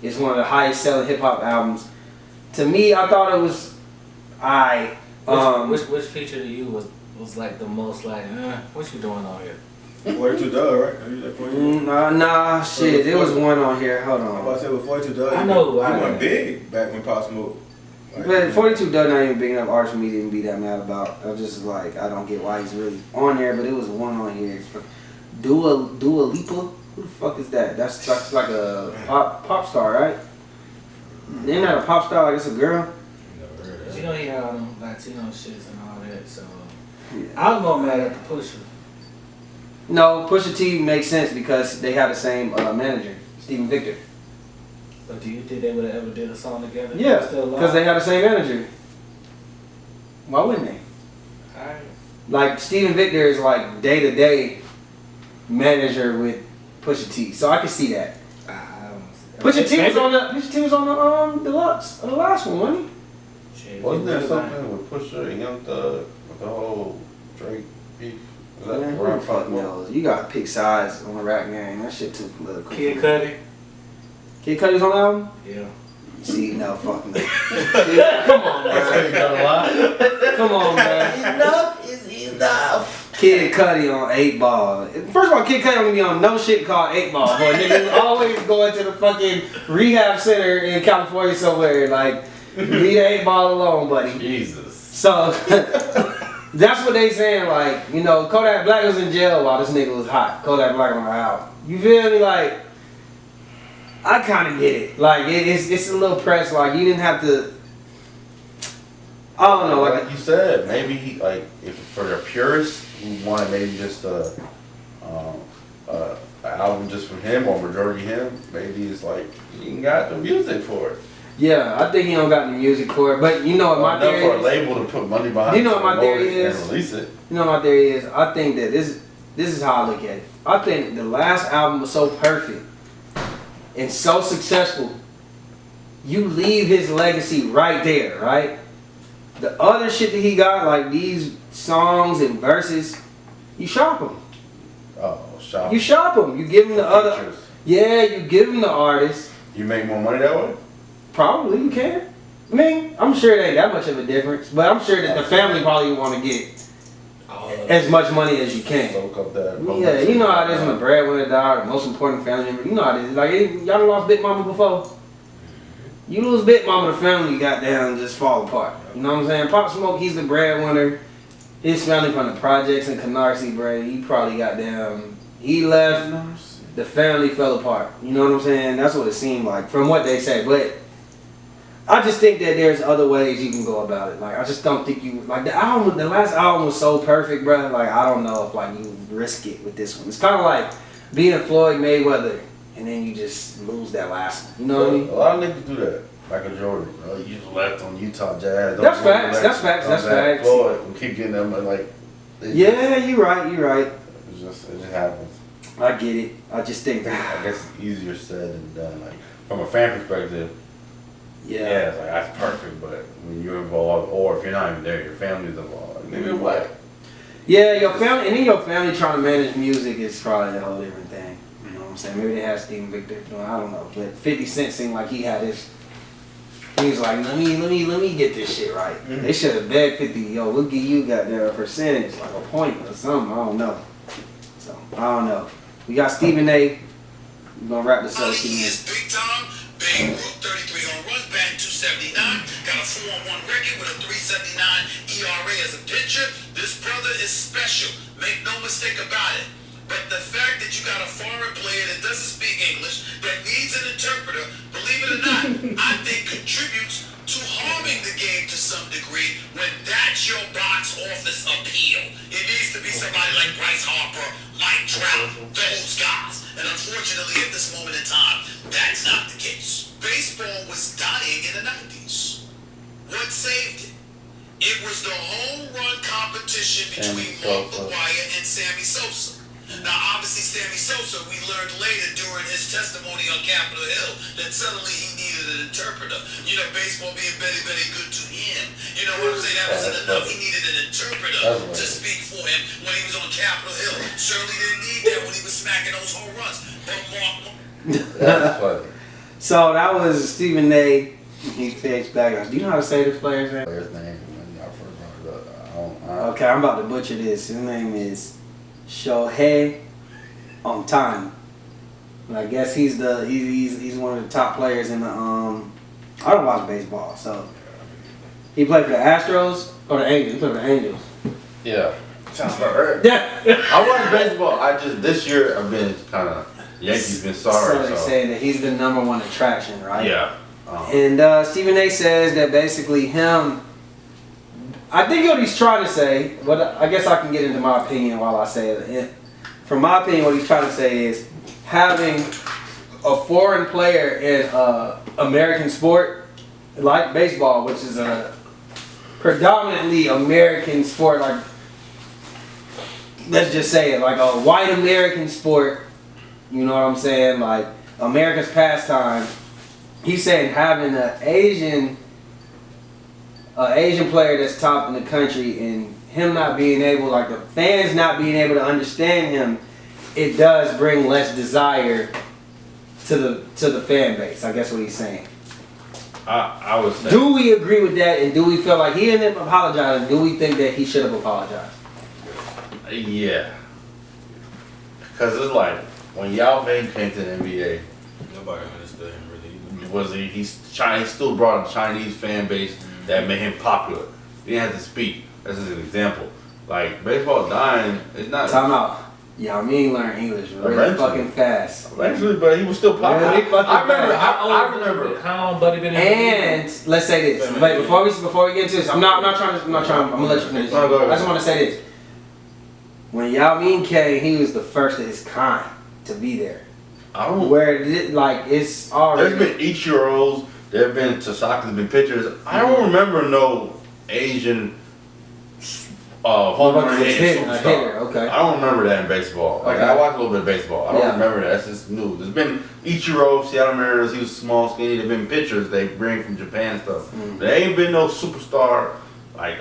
It's one of the highest selling hip hop albums. To me, I thought it was alright. Which feature to you was like the most like, what you doing on here? 42 Dub, right? Are you like 42? Nah, shit. There was one on here. Hold I'm about on. to say with 42 Dub. I know, He I went know. big back when Pop Smoke. Like, But 42 does not even big enough artist for me to even be that mad about. I was just like, I don't get why he's really on there, but it was one on here. It's for Dua Lipa? Who the fuck is that? That's like a pop star, right? They're not a pop star, like it's a girl. never heard of You that. know he had all them Latino shits and all that, so Yeah. I was going mad at the Pusha. No, Pusha T makes sense because they have the same manager, Steven Victor. But do you think they would have ever did a song together? Yeah, Still alive? because they have the same manager. Why wouldn't they? Alright. Like Steven Victor is like day-to-day manager with Pusha T, so I can see that. Pusha T was on the deluxe, the last one, wasn't he? Wasn't there something with Pusha and Young Thug with the whole Drake beef? Was that Man, where I'm who the fuck fucking with? knows? You gotta pick sides on the rap game. That shit too political. Kid Cudi? Kid Cudi's on the album? Yeah. See, no, fuck no. Come on, man. Come on, man. Enough is enough. Kid Cudi on 8 Ball. First of all, Kid Cudi don't be on no shit called 8 Ball, but niggas always going to the fucking rehab center in California somewhere. Like, leave the 8 Ball alone, buddy. Jesus. So, that's what they saying. Like, you know, Kodak Black was in jail while this nigga was hot. Kodak Black on the album. You feel me? Like, I kind of get it. Like, it's a little press. Like, you didn't have to. I don't know. Like you said, maybe he, like, if for the purists who wanted maybe just an album just from him or majority him, maybe it's like he ain't got the music for it. Yeah, I think he don't got the music for it. But you know what my theory for a is? label to put money behind. You know what my promote theory it is? And release it. You know what my theory is? I think that this is how I look at it. I think the last album was so perfect and so successful. You leave his legacy right there, right? The other shit that he got, like these songs and verses, you shop them. Oh, shop. You shop them. You give him the other. Features. Yeah, you give him the artist. You make more money that way? Probably you can. I mean, I'm sure it ain't that much of a difference, but I'm sure that the family probably want to get as much money as you can. Soak up that. Yeah, you know how it is when a breadwinner died, the most important family member. You know how it is. Like, y'all done lost Big Mama before? You lose Big Mama, the family goddamn just fall apart. You know what I'm saying? Pop Smoke, he's the breadwinner. His family from the projects in Canarsie, bro. He probably goddamn, he left, the family fell apart. You know what I'm saying? That's what it seemed like, from what they say. But I just think that there's other ways you can go about it. Like, I just don't think you, like, the last album was so perfect, bro. Like, I don't know if, like, you risk it with this one. It's kind of like being Floyd Mayweather, and then you just lose that last one. You know what I mean? A lot of niggas do that. Michael Jordan, you just left on Utah Jazz. Don't That's go facts, back. that's facts, Come that's back. facts. Floyd, we keep getting them, like, Yeah, you're right, you're right. it just happens. I get it. I just think I that, guess it's easier said than done. Like, from a fan perspective, yeah, it's like, that's perfect, but when you're involved, or if you're not even there, your family's involved. Like, maybe what? Yeah, your family, and then your family trying to manage music is probably a whole different thing. You know what I'm saying? Maybe they have Steven Victor doing, I don't know. But 50 Cent seemed like he had his, he was like, let me get this shit right. Mm-hmm. They should have begged 50, yo, we'll give you goddamn a percentage, like a point or something, I don't know. So, I don't know. We got Stephen A. We're gonna wrap this up. He is big time. Babe Ruth, 33 home runs, batting 279. Got a 4-on-1 record with a 3.79 ERA as a pitcher. This brother is special. Make no mistake about it. But the fact that you got a foreign player that doesn't speak English, that needs an interpreter, believe it or not, I think contributes to harming the game to some degree when that's your box office appeal. It needs to be somebody like Bryce Harper, Mike Trout, those guys. And unfortunately, at this moment in time, that's not the case. Baseball was dying in the 90s. What saved it? It was the home run competition between Mark McGwire and Sammy Sosa. Now, obviously, Sammy Sosa, we learned later during his testimony on Capitol Hill that suddenly he needed an interpreter. You know, baseball being very, very good to him. You know what I'm saying? That wasn't enough. He needed an interpreter to speak for him when he was on Capitol Hill. Certainly didn't need that when he was smacking those home runs. But Mark... That's funny. So that was Stephen A. He fetched back. Do you know how to say this player's name? Player's name when y'all first brought it up. Okay, I'm about to butcher this. His name is Shohei Ohtani. I guess he's one of the top players in the I don't watch baseball, so he played for the Astros or the Angels. He played for the Angels. Yeah. Sounds about right. Yeah. I watch baseball. This year I've been kind of, Yankees been sorry. So they say that he's the #1 attraction, right? Yeah. And Stephen A. says that basically him, I think what he's trying to say, but I guess I can get into my opinion while I say it. From my opinion, what he's trying to say is having a foreign player in American sport, like baseball, which is a predominantly American sport, like, let's just say it, like a white American sport, you know what I'm saying, like America's pastime. He's saying having an Asian player that's top in the country and him not being able, like the fans not being able to understand him, it does bring less desire to the fan base. I guess what he's saying. I would say. Do we agree with that? And do we feel like he ended up apologizing? Do we think that he should have apologized? Yeah. Because it's like, when Yao Ming came to the NBA, Nobody understood him really. was he still brought a Chinese fan base that made him popular. He didn't have to speak. That's just an example. Like, baseball dying, it's not. Time out. Yao Ming learned English really Eventually. fucking fast. Actually, but he was still popular. Really fucking I remember. How long Buddy been in? And let's say this. Wait, before we get into this, I'm not trying. I'm gonna let you finish. No, go ahead. I just want to say this. When Yao Ming came, he was the first of his kind to be there. I don't. Where it's already. There's been Ichiro's, there have been Tasaki's been pictures. I don't remember no Asian home run hitting hitter, superstar. okay. I don't remember that in baseball. Like, Okay. I watch a little bit of baseball. I don't Yeah. remember that. That's just new. There's been Ichiro, Seattle Mariners. He was small, skinny. There's been pictures they bring from Japan and stuff. There ain't been no superstar like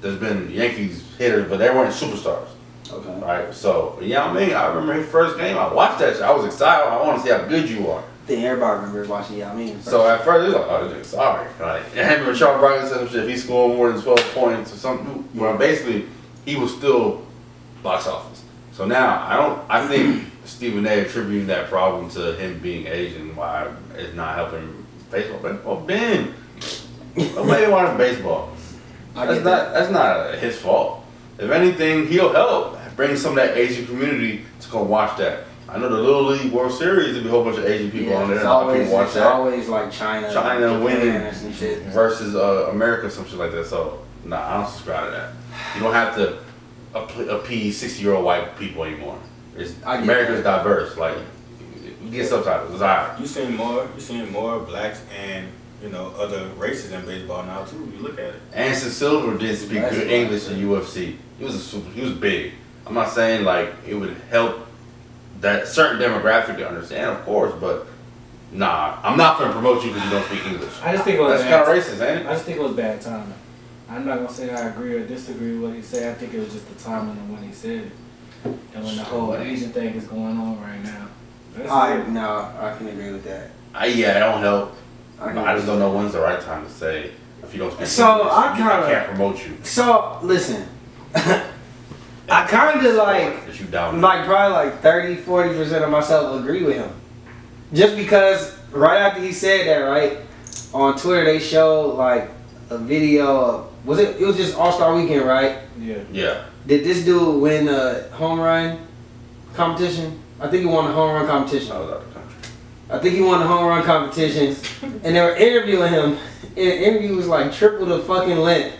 there's been Yankees hitters, but they weren't superstars. Okay. Right, so Yao Ming, I remember his first game. I watched that shit. I was excited. I want to see how good you are. I think everybody remembers watching Yao Ming. first. So at first, it was like, oh, this nigga sorry. Like, and I remember Sean Bryan said some shit. If he scored more than 12 points or something, well, basically, he was still box office. So now, I think Stephen A. attributing that problem to him being Asian, why it's not helping baseball. Baseball, Ben, nobody watches baseball. That's not his fault. If anything, he'll help bring some of that Asian community to come watch that. I know the Little League World Series, there'll be a whole bunch of Asian people on there. It's A lot of people watch it's that. always like China China winning or some shit. versus America, some shit like that. So, nah, I don't subscribe to that. You don't have to appease 60-year-old white people anymore. I get America's diverse. Like, you get subtitles. It's alright. You seeing more blacks and other races in baseball now too. You look at it. Anderson Silva did speak That's good right. English in UFC. He was big. I'm not saying like it would help that certain demographic to understand, of course, but nah, I'm not gonna promote you because you don't speak English. I just think it was That's bad. kind of racist, ain't I it? just think it was bad timing. I'm not gonna say I agree or disagree with what he said. I think it was just the timing of when he said it, and when the whole Asian thing is going on right now. That's it. I can agree with that. Yeah, that don't help. I I just don't know when's the right time to say if you don't speak So, English, I kinda- can't promote you. So listen, I kind of That you down. probably like 30-40% of myself agree with him, just because right after he said that, right, on Twitter they showed like a video of, it was just All-Star Weekend, right? Yeah. Did this dude win a home run competition? I think he won the home run competition. I was out of the country. I think he won the home run competition, and they were interviewing him. And the interview was like triple the fucking length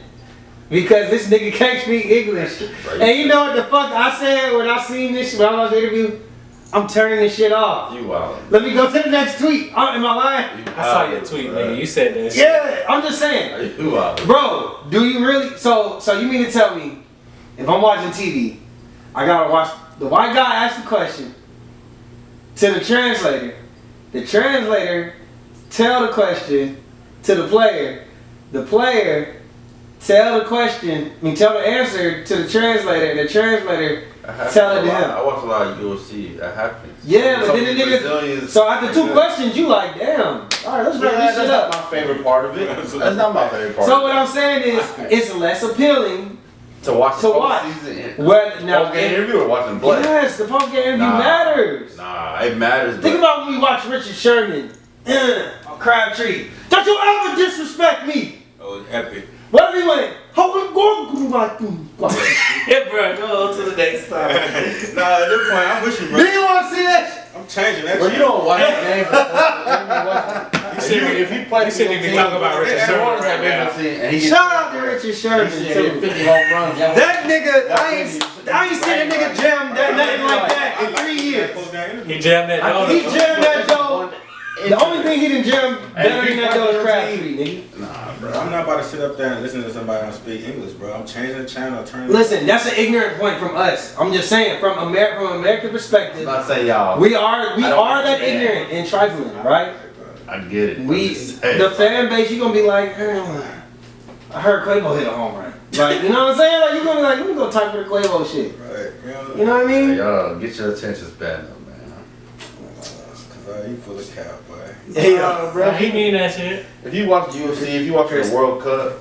because this nigga can't speak English. Right. And you know what the fuck I said when I seen this shit, when I was in the interview? I'm turning this shit off. You wild. Let me go to the next tweet. Am I lying? I saw your tweet, nigga. You said that. shit. Yeah, I'm just saying. You wild. Bro, do you really? So you mean to tell me, if I'm watching TV, I gotta watch the white guy ask the question to the translator. The translator tell the question to the player. The player tell the answer to the translator. And the translator tell it to him. I watch a lot of UFC. That happens. Yeah, but Some then the nigga. Brazilians- So after two questions, you like, damn. All right, let's wrap Yeah, this that's shit not up. my favorite part of it. That's not my favorite part. So what I'm saying is, it's less appealing. to watch to the watch. postseason. Well, now, Post-game interview or watching play? yes, the post game interview Nah. matters. Nah, it matters. Think but about when we watch Richard Sherman or Crabtree. Don't you ever disrespect me. Oh, it's epic. What if he went? How we going? Yeah, bro. Go to the next time. Nah, at this point, I'm with you, Do bro. you want to see that? I'm changing that. Bro, shit. you don't watch the game. If you play, You shouldn't even talk about Richard Sherman right now. And he Shout out to Richard Sherman He's hitting too. 50 home runs. That nigga, I ain't seen a nigga jam that nothing like that in 3 years. Post-game interview. He jammed that donut. He jammed that Joe. The only thing he didn't jam better than that Joe is Crabtree, nigga. Nah, bro. I'm not about to sit up there and listen to somebody not speak English, bro. I'm changing the channel, turning. Listen, that's an ignorant point from us. I'm just saying, from American I'm perspective, not saying y'all. we are don't that understand. ignorant and trifling, right? I get it. The fan base, you gonna be like, I heard Quavo hit a home run. Like, you know what I'm saying? Like, you gonna be like, let me go type for the Quavo shit. Right. You know what I mean? Y'all get your attention span though, man. He full of cap, boy. Yeah, bro. He mean that shit. If you watch UFC, if you watch the World Cup,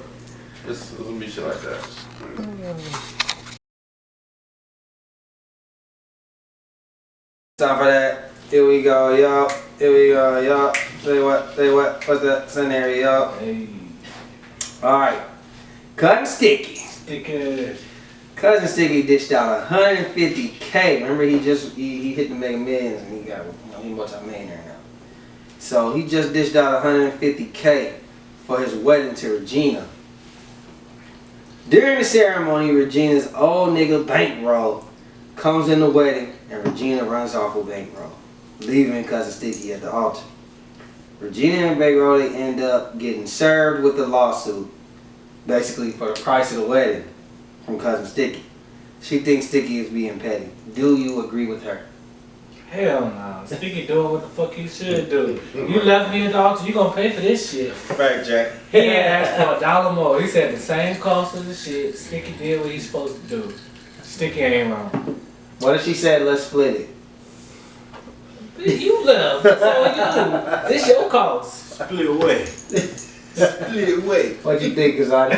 it's gonna be shit like that. Time for that. Here we go, y'all. Here we go, y'all. Say what? Say what? What's the scenario? Hey, Alright. Cutting Sticky. stick ass. Cousin Sticky dished out 150K. Remember he hit the Mega Millions and he got he multi-millionaire now. So he just dished out 150K for his wedding to Regina. During the ceremony, Regina's old nigga bankroll comes in the wedding and Regina runs off with bankroll, leaving Cousin Sticky at the altar. Regina and bankroll, they end up getting served with a lawsuit, basically for the price of the wedding, from Cousin Sticky. She thinks Sticky is being petty. Do you agree with her? Hell no. Sticky doing what the fuck he should do. You left me at the altar, you gonna pay for this shit. Fact, Jack. He ain't asked for $1 more. He said the same cost of the shit. Sticky did what he's supposed to do. Sticky ain't wrong. What if she said, let's split it? You left. That's all you do. This your cost. Split away. Split away. What you think, Kazadi?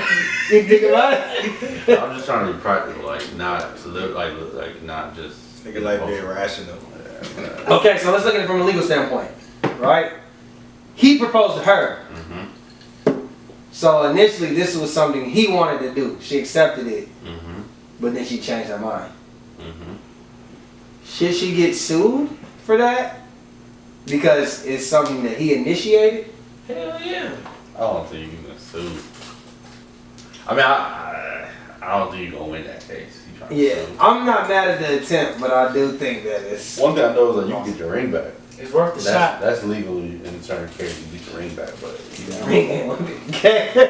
You think about it? I'm just trying to be practical, like not to live, like not just. Nigga like being rational. Okay, so let's look at it from a legal standpoint, right? He proposed to her. Mm-hmm. So initially, this was something he wanted to do. She accepted it, Mm-hmm. but then she changed her mind. Mm-hmm. Should she get sued for that? Because it's something that he initiated? Hell yeah. I don't think you can sue. I mean, I don't think you're gonna win that case. You trying to Yeah, sue. I'm not mad at the attempt, but I do think that it's... One thing I know is that you can get your ring back. It's worth the shot. That's legally in certain cases you get your ring back, but you know,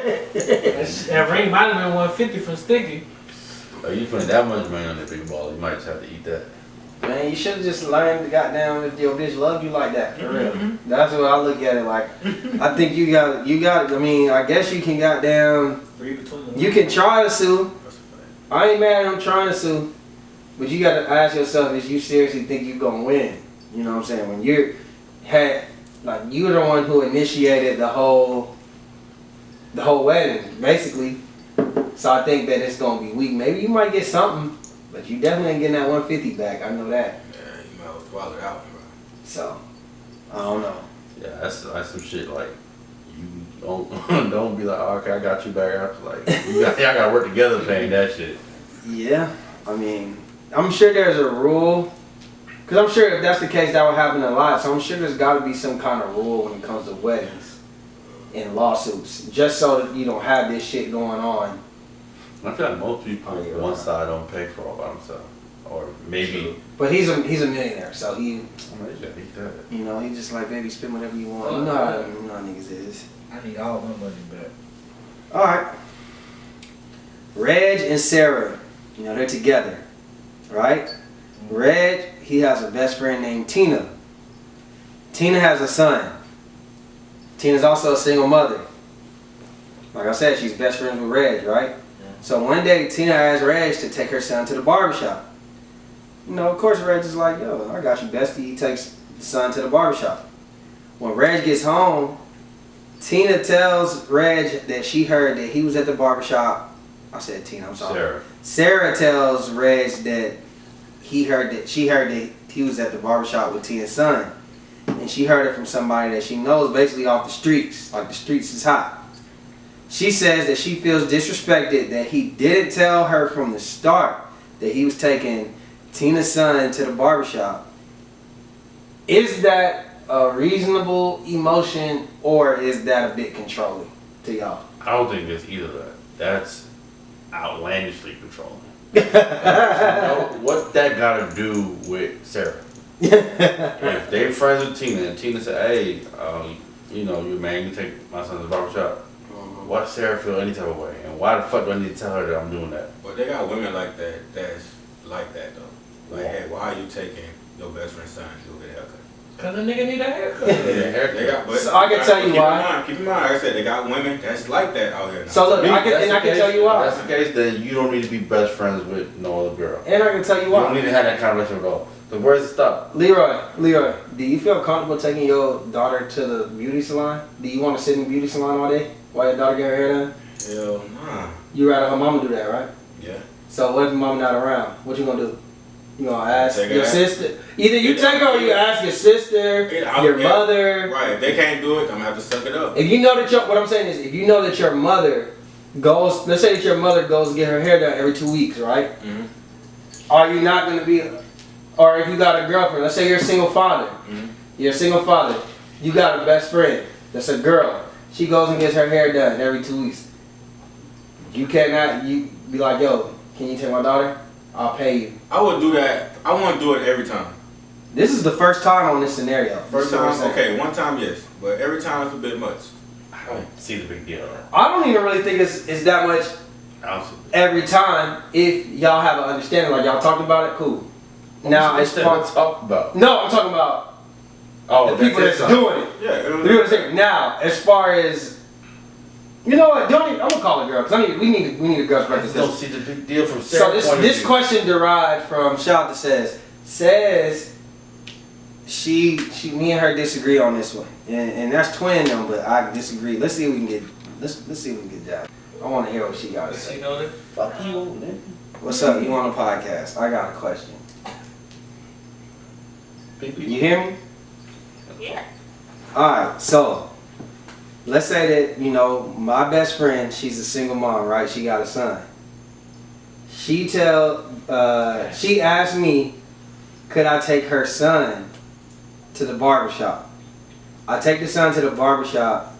That ring might have been 150 from Sticky. you spend that much money on that big ball, you might just have to eat that. Man, you should have just learned, goddamn, if your bitch loved you like that, for real. Mhm. That's what I look at it like. I think you got, I mean, I guess you can goddamn, Read between the you can try to sue. That's a fact. I ain't mad at him trying to sue. But you gotta ask yourself, is you seriously think you gonna win? You know what I'm saying? When you're you're the one who initiated the whole wedding, basically. So I think that it's gonna be weak. Maybe you might get something, but you definitely ain't getting that 150 back. I know that. Yeah, you might as well swallow it out, bro. So I don't know. Yeah, that's some shit like you don't be like, oh, okay, I got you back. After like y'all gotta work together paying that shit. Yeah, I mean, I'm sure there's a rule. Because I'm sure if that's the case, that would happen a lot. So I'm sure there's got to be some kind of rule when it comes to weddings and lawsuits. Just so that you don't have this shit going on. I feel like most people Oh, yeah. one side don't pay for all by themselves, or maybe. But he's a millionaire, so he, I mean, you gotta eat that. you know, he just like, baby, spend whatever you want. You know how niggas is. I need all my money back. All right. Reg and Sarah, you know, they're together, right? Reg, he has a best friend named Tina. Tina has a son. Tina's also a single mother. Like I said, she's best friends with Reg, right? So one day, Tina asked Reg to take her son to the barbershop. You know, of course, Reg is like, yo, I got you, bestie. He takes the son to the barbershop. When Reg gets home, Tina tells Reg that she heard that he was at the barbershop. I said Tina, I'm sorry. Sarah tells Reg that she heard that he was at the barbershop with Tina's son. And she heard it from somebody that she knows, basically off the streets. Like the streets is hot. She says that she feels disrespected that he didn't tell her from the start that he was taking Tina's son to the barbershop. Is that a reasonable emotion, or is that a bit controlling to y'all? I don't think it's either of that. That's outlandishly controlling. What that got to do with Sarah? If they friends with Tina and Tina said, "Hey, you know, you man, you take my son to the barbershop," why does Sarah feel any type of way? And why the fuck do I need to tell her that I'm doing that? But they got women like that, that's like that though. Like, hey, why are you taking your best friend's son to get a haircut? Cause the nigga need a haircut. Yeah, haircut. They got, but So I can tell you why. Keep in mind, like I said, they got women that's like that out here now. So look, Me, I can that's the tell case. you why. If that's the case, then you don't need to be best friends with no other girl. And I can tell you You don't need why. to have that kind of relationship at all. So where's the stop? Leroy, do you feel comfortable taking your daughter to the beauty salon? Do you want to sit in the beauty salon all day while your daughter get her hair done? Hell nah. You rather her mama do that, right? Yeah. So what if mama not around? What you gonna do? You gonna ask Take her your out. sister? Either you take her or you ask your sister, your mother. Right. If they can't do it, I'm gonna have to suck it up. If you know that what I'm saying is, if you know that your mother goes, let's say that your mother goes to get her hair done every 2 weeks, right? Mhm. Are you not gonna be, or if you got a girlfriend, let's say you're a single father, you're a single father, you got a best friend that's a girl, she goes and gets her hair done every 2 weeks. You cannot, you be like, yo, can you take my daughter? I'll pay you. I would do that. I want to do it every time. This is the first time on this scenario. First This is what I'm time, saying. okay. One time, yes, but every time it's a bit much. I don't see the big deal. I don't even really think it's that much every time if y'all have an understanding, like y'all talked about it, cool. Now it's what to talk about. no, I'm talking about Oh, the people that's doing it. Yeah. The people that's doing it. Now, as far as you know what, I'm gonna call it girl because we need a girl's I breakfast. just don't see the big deal from So Sarah's point of this view. question derived from shout out to says she me and her disagree on this one, and that's twin though, but I disagree. Let's see if we can get let's see if we can get that. I want to hear what she got to Does she say. know that? Fuck you, nigga. What's up? You on a podcast? I got a question. Big You people. hear me? Yeah. Alright, so let's say that, you know, my best friend, she's a single mom, right? She got a son. She asked me, could I take her son to the barbershop? I take the son to the barbershop,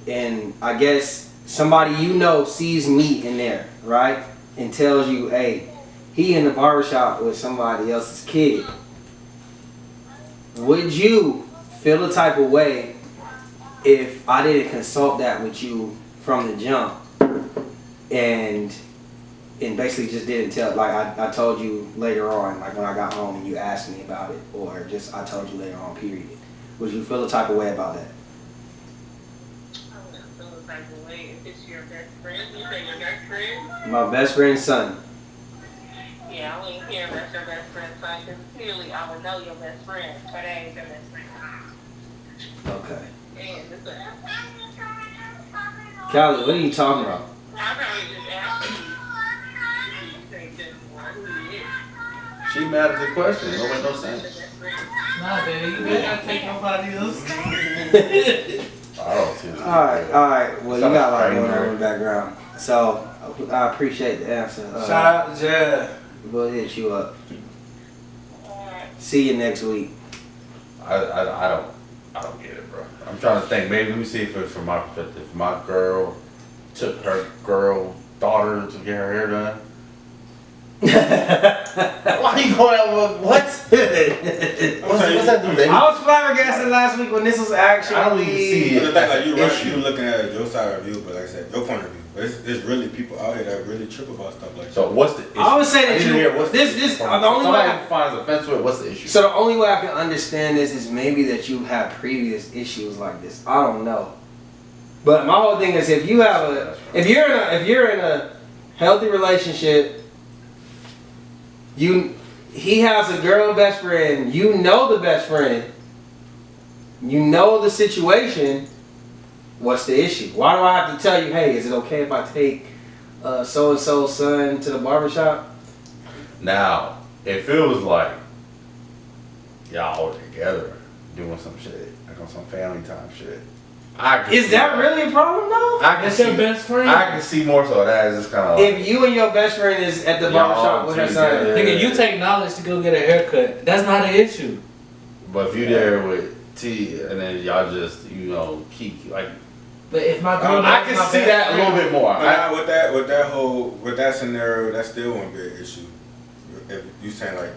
and I guess somebody you know sees me in there, right? And tells you, hey, he in the barbershop with somebody else's kid. Would you feel the type of way if I didn't consult that with you from the jump and basically just didn't tell, like I told you later on, like when I got home and you asked me about it, or just I told you later on, period. Would you feel the type of way about that? I'm gonna feel the type of way if it's your best friend. You say your best friend? My best friend's son. Yeah, I wouldn't care if that's your best friend's son, because clearly I would know your best friend, but I ain't your best friend. Okay. And it's a, Callie, what are you talking about? I probably just asked you. You think this one who he is. She mad at the question. It don't make no Your sense. best friend. Nah, baby, you better not take nobody else. I don't see this. Alright. Well, you Sounds got a lot crazy, going on right? in the background. So, I appreciate the answer. Shout out to Jed. We'll hit you up. Alright. See you next week. I don't get it, bro. I'm trying to think. Maybe let me see if it's from my perspective. If my girl took her daughter to get her hair done. Why you going out with what? What's that do, baby? I was flabbergasted last week when this was actually. I don't even see But the thing, like you right, issue. you looking at your side of the view, but like I said, your point of view. But there's really people out here that really trip about stuff like that. So what's the issue? I would say that I need to you- hear what's this- the this- issue. the only way Somebody I- finds offense with it, what's the issue? So the only way I can understand this is maybe that you have previous issues like this. I don't know. But my whole thing is if you're in a healthy relationship, he has a girl best friend, you know the best friend, you know the situation, what's the issue? Why do I have to tell you, hey, is it okay if I take so-and-so's son to the barbershop? Now, if it was like y'all together doing some shit, like on some family time shit, I can Is see that really a problem though? I can That's see. your best friend. I can see more so that is just kind of. If you and your best friend is at the Y'all barbershop with her son, together. Nigga, you take knowledge to go get a haircut. That's not an issue. But if you there with T and then y'all just keep like. But if my girl, I knows can my see best that a little friend- bit more. With that scenario, that still won't be an issue. If you saying like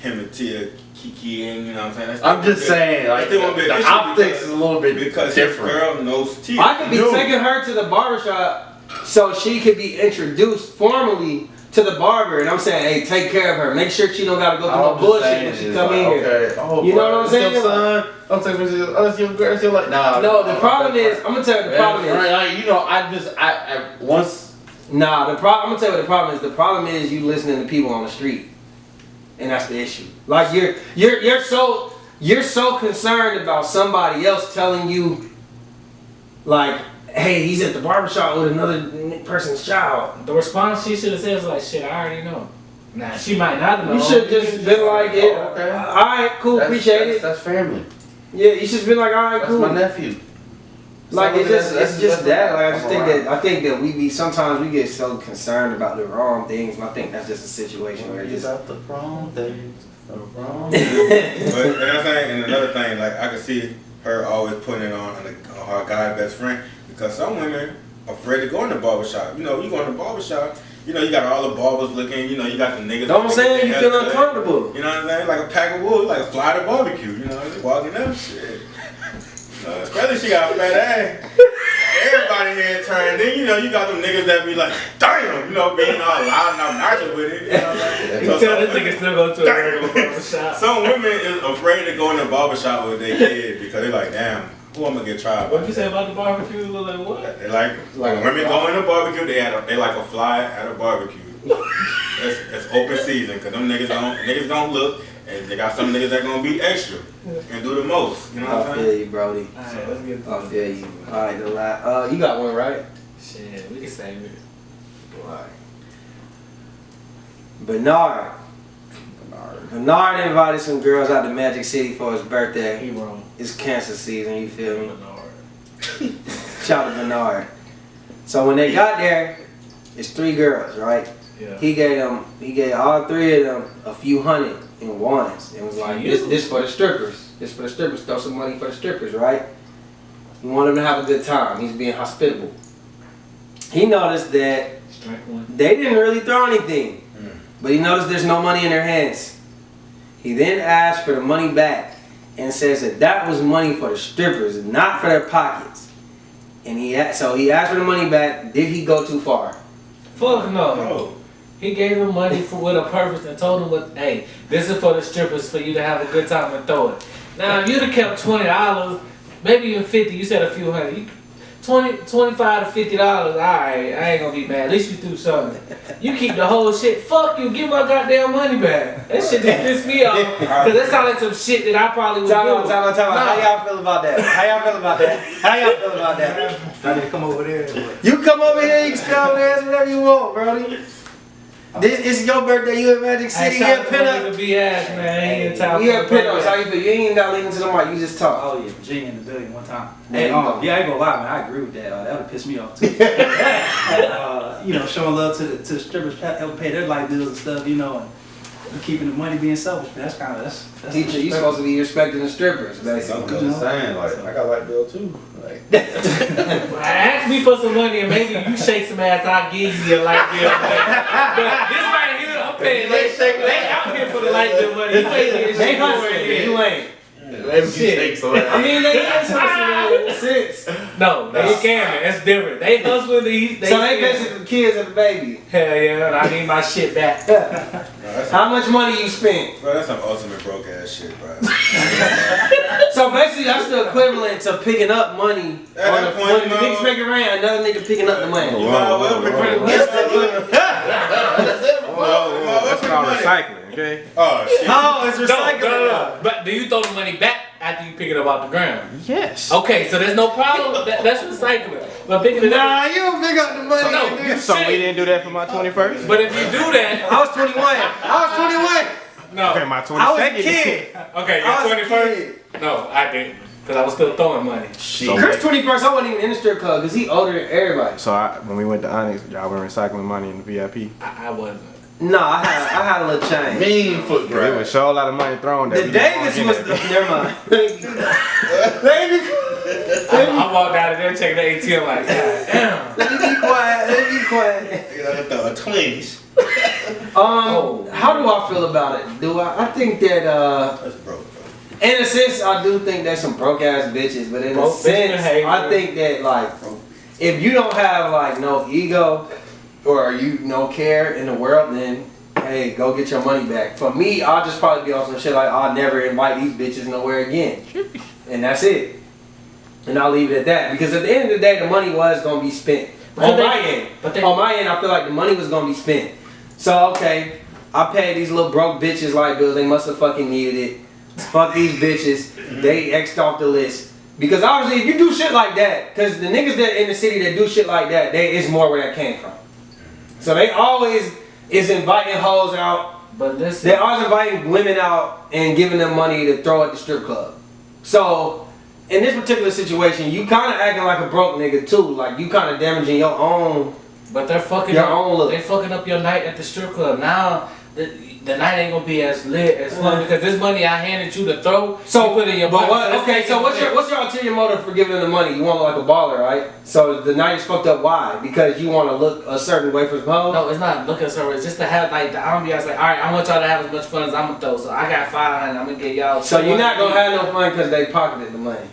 him and Tia kikiing, you know what I'm saying? That's still I'm just be- saying, like that still won't be an the issue optics is a little bit because his different. girl knows Tia. I could be No. taking her to the barbershop so she could be introduced formally to the barber, and I'm saying, hey, take care of her. Make sure she don't gotta go through All no I'm bullshit saying when she is come like, in here. okay, oh, You know bro, what I'm saying? Your son, I'm taking this. That's your girl. You're like, nah. No, the problem is, I'm gonna tell you the problem is. Like, you know, I once. Nah, I'm gonna tell you what the problem is. The problem is you listening to people on the street, and that's the issue. Like you're so concerned about somebody else telling you, like, hey, he's at the barbershop with another person's child. The response she should have said was like, shit, I already know. Nah, she might not know. You should just been like, yeah, okay. all right, cool, appreciate it. That's family. Yeah, you should been like, all right, That's cool. my nephew. Like it's just that. Like I that's think that we sometimes we get so concerned about the wrong things, and I think that's just a situation where It's just. out the wrong things. The wrong But and I'm saying, and another thing, like I could see her always putting it on her guy best friend because some women are afraid to go in the barbershop. You know, you go in the barbershop, you know, you got all the barbers looking, you know, you got the niggas. Know what I'm saying? You feel uncomfortable. You know what I'm saying? Like a pack of wolves, like a fly to barbecue. You know, just walking up, shit. Especially she got a fat ass. Everybody here turned. Then you know you got them niggas that be like, damn, you know, being all loud and obnoxious with it. You know what I'm saying? You tell this nigga still go to a regular barbershop. Some women is afraid to go in the barbershop with their kid because they're like, damn, who I'm gonna get tried by? What you say about the barbecue? Look like what? They like when women go in the barbecue, they like a fly at a barbecue. It's open season because them niggas don't look, and they got some niggas that gonna be extra and do the most. You know what I I'm feel saying? you, Brody. Alright, let's get I feel you. All right, the last. You got one, right? shit. We can save it. All right. Bernard invited some girls out to Magic City for his birthday. He wrong. It's cancer season, you feel me? Shout out to Bernard. So when they got there, it's 3 girls, right? Yeah. He gave all 3 of them a few hundred in ones. It was like, this for the strippers. This for the strippers. Throw some money for the strippers, right? He wanted them to have a good time. He's being hospitable. He noticed that Strike one. they didn't really throw anything, but he noticed there's no money in their hands. He then asked for the money back and says that was money for the strippers, not for their pockets. And so he asked for the money back. Did he go too far? Fuck no. No. He gave him money with a purpose and told him, hey, this is for the strippers for you to have a good time and throw it. Now, if you'd have kept $20, maybe even 50, you said a few hundred. $25 to $50, alright, I ain't gonna be mad. At least you threw something. You keep the whole shit. Fuck you, give my goddamn money back. That shit just pissed me off. Cause that sounds like some shit that I probably would do. Time out. How y'all feel about that? I need to come over there. You come over here, you can stay over there, whatever you want, Brody. This is your birthday, you in Magic City, you Hey, at Pinup. to be ass, man. He in town. You at Pinup, how you feel? You ain't even gotta listen to the mic, you just talk. Oh yeah, G in the building one time. There Hey, you go. yeah, I ain't gonna lie, man. I agree with that. That would piss me off too. You know, showing love to the strippers, helping pay their light bills and stuff. You know, and keeping the money being selfish. Man, that's kind of that's. Teacher, you supposed to be respecting the strippers, basically. I'm just saying, like, I got light bill too. Like, Ask me for some money and maybe you shake some ass, I'll give you a light bill. But this right here, I'm paying. They out here for the light bill money. You ain't getting They shit over hustling, here. you ain't. maybe you take some. I mean, they is hustling in a sense. No, they scamming. That's different. They hustling. They So they scamming. basically the kids of the baby. Hell yeah, I need my shit back. How much money you spent? Bro, that's some ultimate broke ass shit, bro. So basically, that's the equivalent to picking up money. At On that the, point, when you the know- niggas make it rain, another nigga picking up the money. You might well pick That's called recycling, okay? Oh shit. Oh, it's recycling. No. But do you throw the money back after you pick it up off the ground? Yes. Okay, so there's no problem. That's recycling. But picking it up. Nah, you don't pick up the money. No, nigga. you should. didn't do that for my 21st? But if you do that, I was 21. no. Okay, my 22nd. I was a kid. Okay, I was you're a 21st? kid. No, I didn't. Because I was still throwing money. Chris 21st, I wasn't even in the strip club because he older than everybody. So when we went to Onyx, y'all were recycling money in the VIP. I wasn't. No, I had a little change. Mean foot There grab. was so a lot of money thrown that The we didn't want Davis to was get the. it. Never mind. I walked out of there checking the ATM like, God damn. Let me be quiet. Let me be quiet. Twins. How do I feel about it? I think that That's broke, bro. in a sense I do think there's some broke ass bitches, but in a Broke bitch sense behavior. I think that like if you don't have like no ego or you no care in the world, then hey, go get your money back. For me, I'll just probably be on some shit like I'll never invite these bitches nowhere again, and that's it. And I'll leave it at that because at the end of the day, the money was gonna be spent on my end. On my end, I feel like the money was gonna be spent. So okay, I paid these little broke bitches light bills. They must have fucking needed it. Fuck these bitches. They X'd off the list. Because obviously, if you do shit like that, because the niggas that in the city that do shit like that, it's more where that came from. So they always is inviting hoes out. But listen, They're always inviting women out and giving them money to throw at the strip club. So in this particular situation, you kind of acting like a broke nigga too. Like you kind of damaging your own. but they're fucking Your up, own look. They fucking up your night at the strip club. Now the night ain't gonna be as lit as fun because this money I handed you to throw, So you put in your but pocket. what, Let's okay, take so it what's there. your ulterior motive for giving them the money? You want to look like a baller, right? So the night is fucked up. Why? Because you want to look a certain way for some hoes? No, it's not looking so. It's just to have like the ambiance. Like, all right, I want y'all to have as much fun as I'm gonna throw. So I got 500. I'm gonna get y'all. So you're not gonna 200. have no fun because they pocketed the money.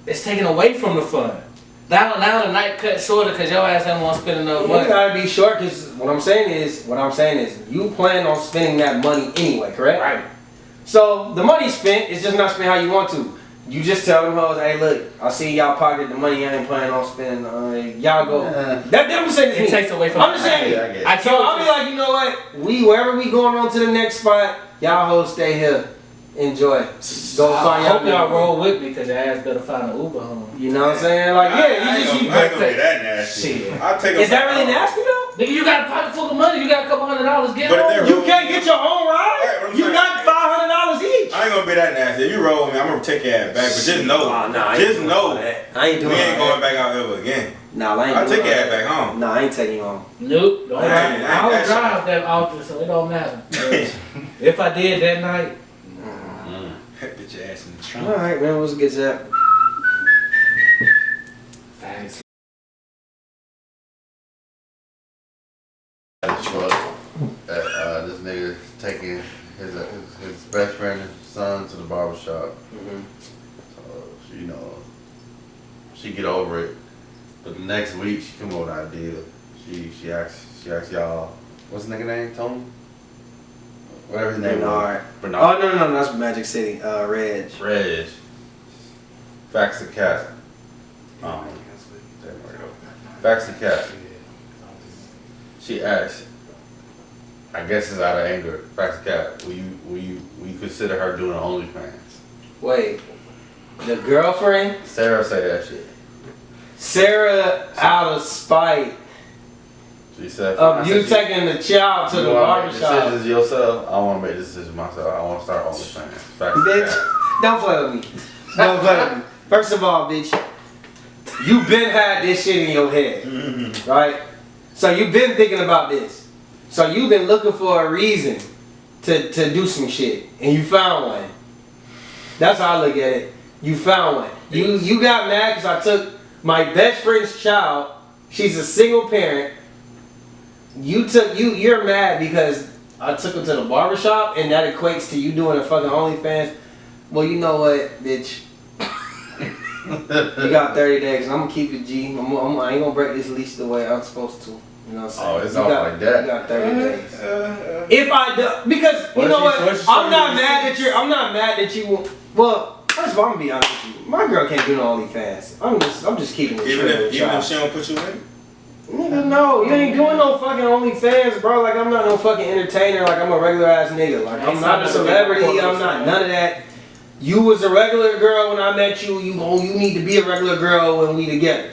It's taken away from the fun. Now the night cut shorter because your ass ain't want to spend enough You money. gotta be short because what I'm saying is you plan on spending that money anyway, correct? Right. So the money spent is just not spent how you want to. You just tell them hoes, hey look, I see y'all pocket the money. I ain't planning on spending. Y'all go. That I'm saying is It me. takes away from. I'm just saying. I get it. I So I'll be like, you know what? Wherever we going on to the next spot, y'all hoes stay here. Enjoy. Go I find hope y'all nigga. roll with me because your ass better find an Uber home. You know what I'm saying? Like, yeah, I you just ain't you gonna, I ain't gonna be that nasty. Shit. I'll take Is that really nasty though? Nigga, you got a pocket full of money. You got a couple $100. Get But if on. they're- You can't get your own ride. Right, what I'm You saying. got $500 each. I ain't gonna be that nasty. If you roll with me, I'm gonna take your ass back. But just know, just know, I ain't we doing ain't all going back out ever again. Nah, I ain't I'll doing take your all ass back home. Nah, I ain't taking you home. Nope. Don't I ain't- drive. I don't that shit. drive that often, so it don't matter. If I did that night, Get your ass in the All trunk. right, man. Let's get to that. thanks. At a truck, this nigga taking his best friend's son to the barber shop. So you know, she get over it. But the next week she come up with an idea. She asks y'all, what's the nigga name? Tony? Whatever his name Bernard. was. Bernard. Oh no, that's Magic City. Reg. Reg. Fax the cat. There we go. Fax the cat. She asked, I guess it's out of anger. Fax the cat. Will you consider her doing OnlyFans? Wait, the girlfriend Sarah say that shit. Sarah out of spite She said, of I you said, taking the child to you the wanna make barbershop. decisions yourself. I want to make decisions myself. I want to start OnlyFans. Fax the Bitch, cat. don't play with me. Don't play with me. First of all, bitch, you been had this shit in your head, right? So you been thinking about this. So you've been looking for a reason to do some shit, and you found one. That's how I look at it. You found one. You got mad because I took my best friend's child. She's a single parent. You're mad because I took her to the barbershop, and that equates to you doing a fucking OnlyFans. Well, you know what, bitch. You got 30 days, and I'm gonna keep it G. I ain't gonna break this leash the way I'm supposed to. You know what I'm saying? Oh, it's You off got- like that. You got 30 days. If I do, because you What know if what, she- what if she I'm not showed you mad the that you're. I'm not mad that you. Well, first of all, I'm gonna be honest with you. My girl can't do no OnlyFans. I'm just keeping it Even real if with even y'all. if she don't put you in. Nigga, no, you ain't doing no fucking OnlyFans, bro. Like, I'm not no fucking entertainer. Like, I'm a regular ass nigga. Like, I'm not a celebrity. I'm not none of that. You was a regular girl when I met you. You need to be a regular girl when we together.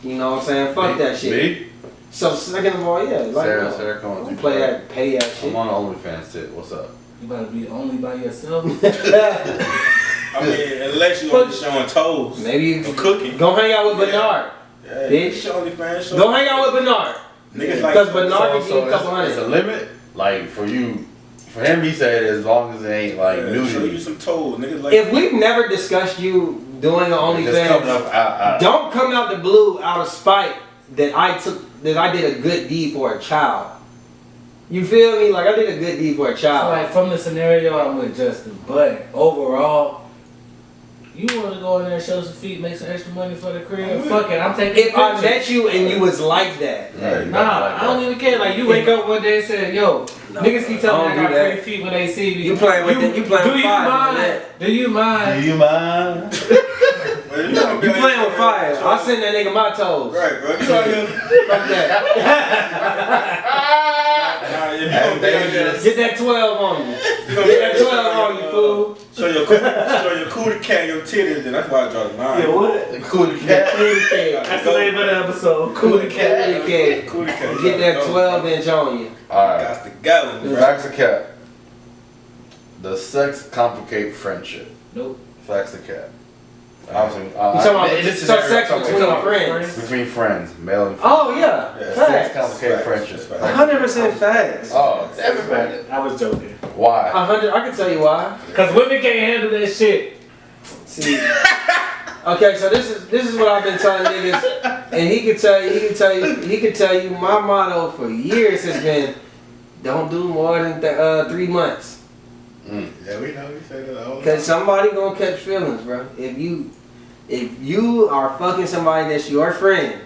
You know what I'm saying? Fuck that shit. Me? So second of all, yeah, like, Sarah, no, Sarah, come on. don't play that petty ass shit. I'm on OnlyFans tip. What's up? You better be only by yourself. I mean, unless you only showing toes. Maybe you For cooking. go hang out with Bernard. Yeah, Bitch. Show OnlyFans. Show Go hang out with Bernard. Niggas like. Because Bernard can So give you a couple it's a hundred. limit? Like, for you, for him, he said as long as it ain't like Show you nudity. some toes. Niggas like. If we've never discussed you doing an Just coming OnlyFans, up out. don't come out the blue out of spite that I did a good deed for a child. You feel me? Like, I did a good deed for a So child. like from the scenario, I'm with Justin, but overall, You want to go in there and show some feet, make some extra money for the crib? Fuck it, I'm taking If I pictures. met you and you was like that, Yeah, you Nah, got like I don't even care. Like you wake up one day and say, "Yo, niggas keep telling me I I don't got do pretty feet when they see me." you playing with you playing Do with you fire. mind? man. Do you mind? Do you mind? You playing with fire. I'll send that nigga my toes. Right, bro. You out here. Fuck that. Nah, if you gonna be out here, Get that 12 on you. you gonna be Get out that here 12 on you, fool. show your cootie cat your titties, then that's why I draw the line. Yeah, what? The cool cat. That's the name of the episode. Cool cat. Cootie cat. Get that 12 inch on you. Alright. Got to go. Facts or cap? Does sex complicate friendship? Nope. Facts or cap? Obviously, You talking about this is so sex between friends. friends? Between friends, male and female. Oh yeah, Yeah, Sex facts. complicates friendship. 100% facts. Oh, everybody. I was joking. Why? 100. I can tell you why. Cause women can't handle that shit. See. Okay, so this is what I've been telling niggas, and he could tell you. My motto for years has been, don't do more than 3 months, Yeah, we know. We say that all the cause somebody gonna catch feelings, bro. If you are fucking somebody that's your friend,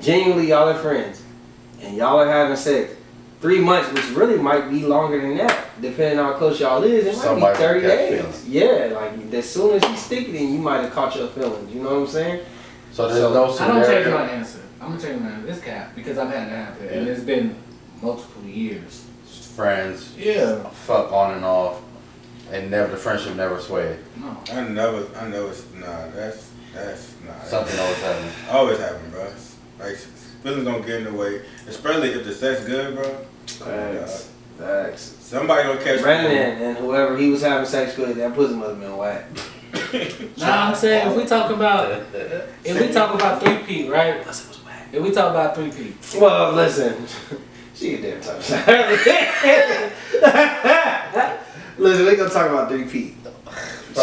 genuinely y'all are friends, and y'all are having sex, 3 months, which really might be longer than that, depending on how close y'all is, it might Somebody be 30 will catch days. feelings. Yeah, like as soon as you stick it in, you might have caught your feelings. You know what I'm saying? So there's no I don't scenario. change my answer. I'm gonna change my answer. It's cap because I've had it happen, and it's been multiple years. Friends, Yeah. fuck on and off, and the friendship never swayed. No. I never, nah, that's, nah. Something always happens. Always happen, bro. Like, feelings don't get in the way, especially if the sex good, bro. Facts. Facts. Somebody gonna catch Brandon feelings. and whoever he was having sex with, that pussy must have been whack. Nah, I'm saying if we talk about 3P, right? If we talk about 3P, Well, listen, she a damn touch. Listen, we gonna talk about 3P.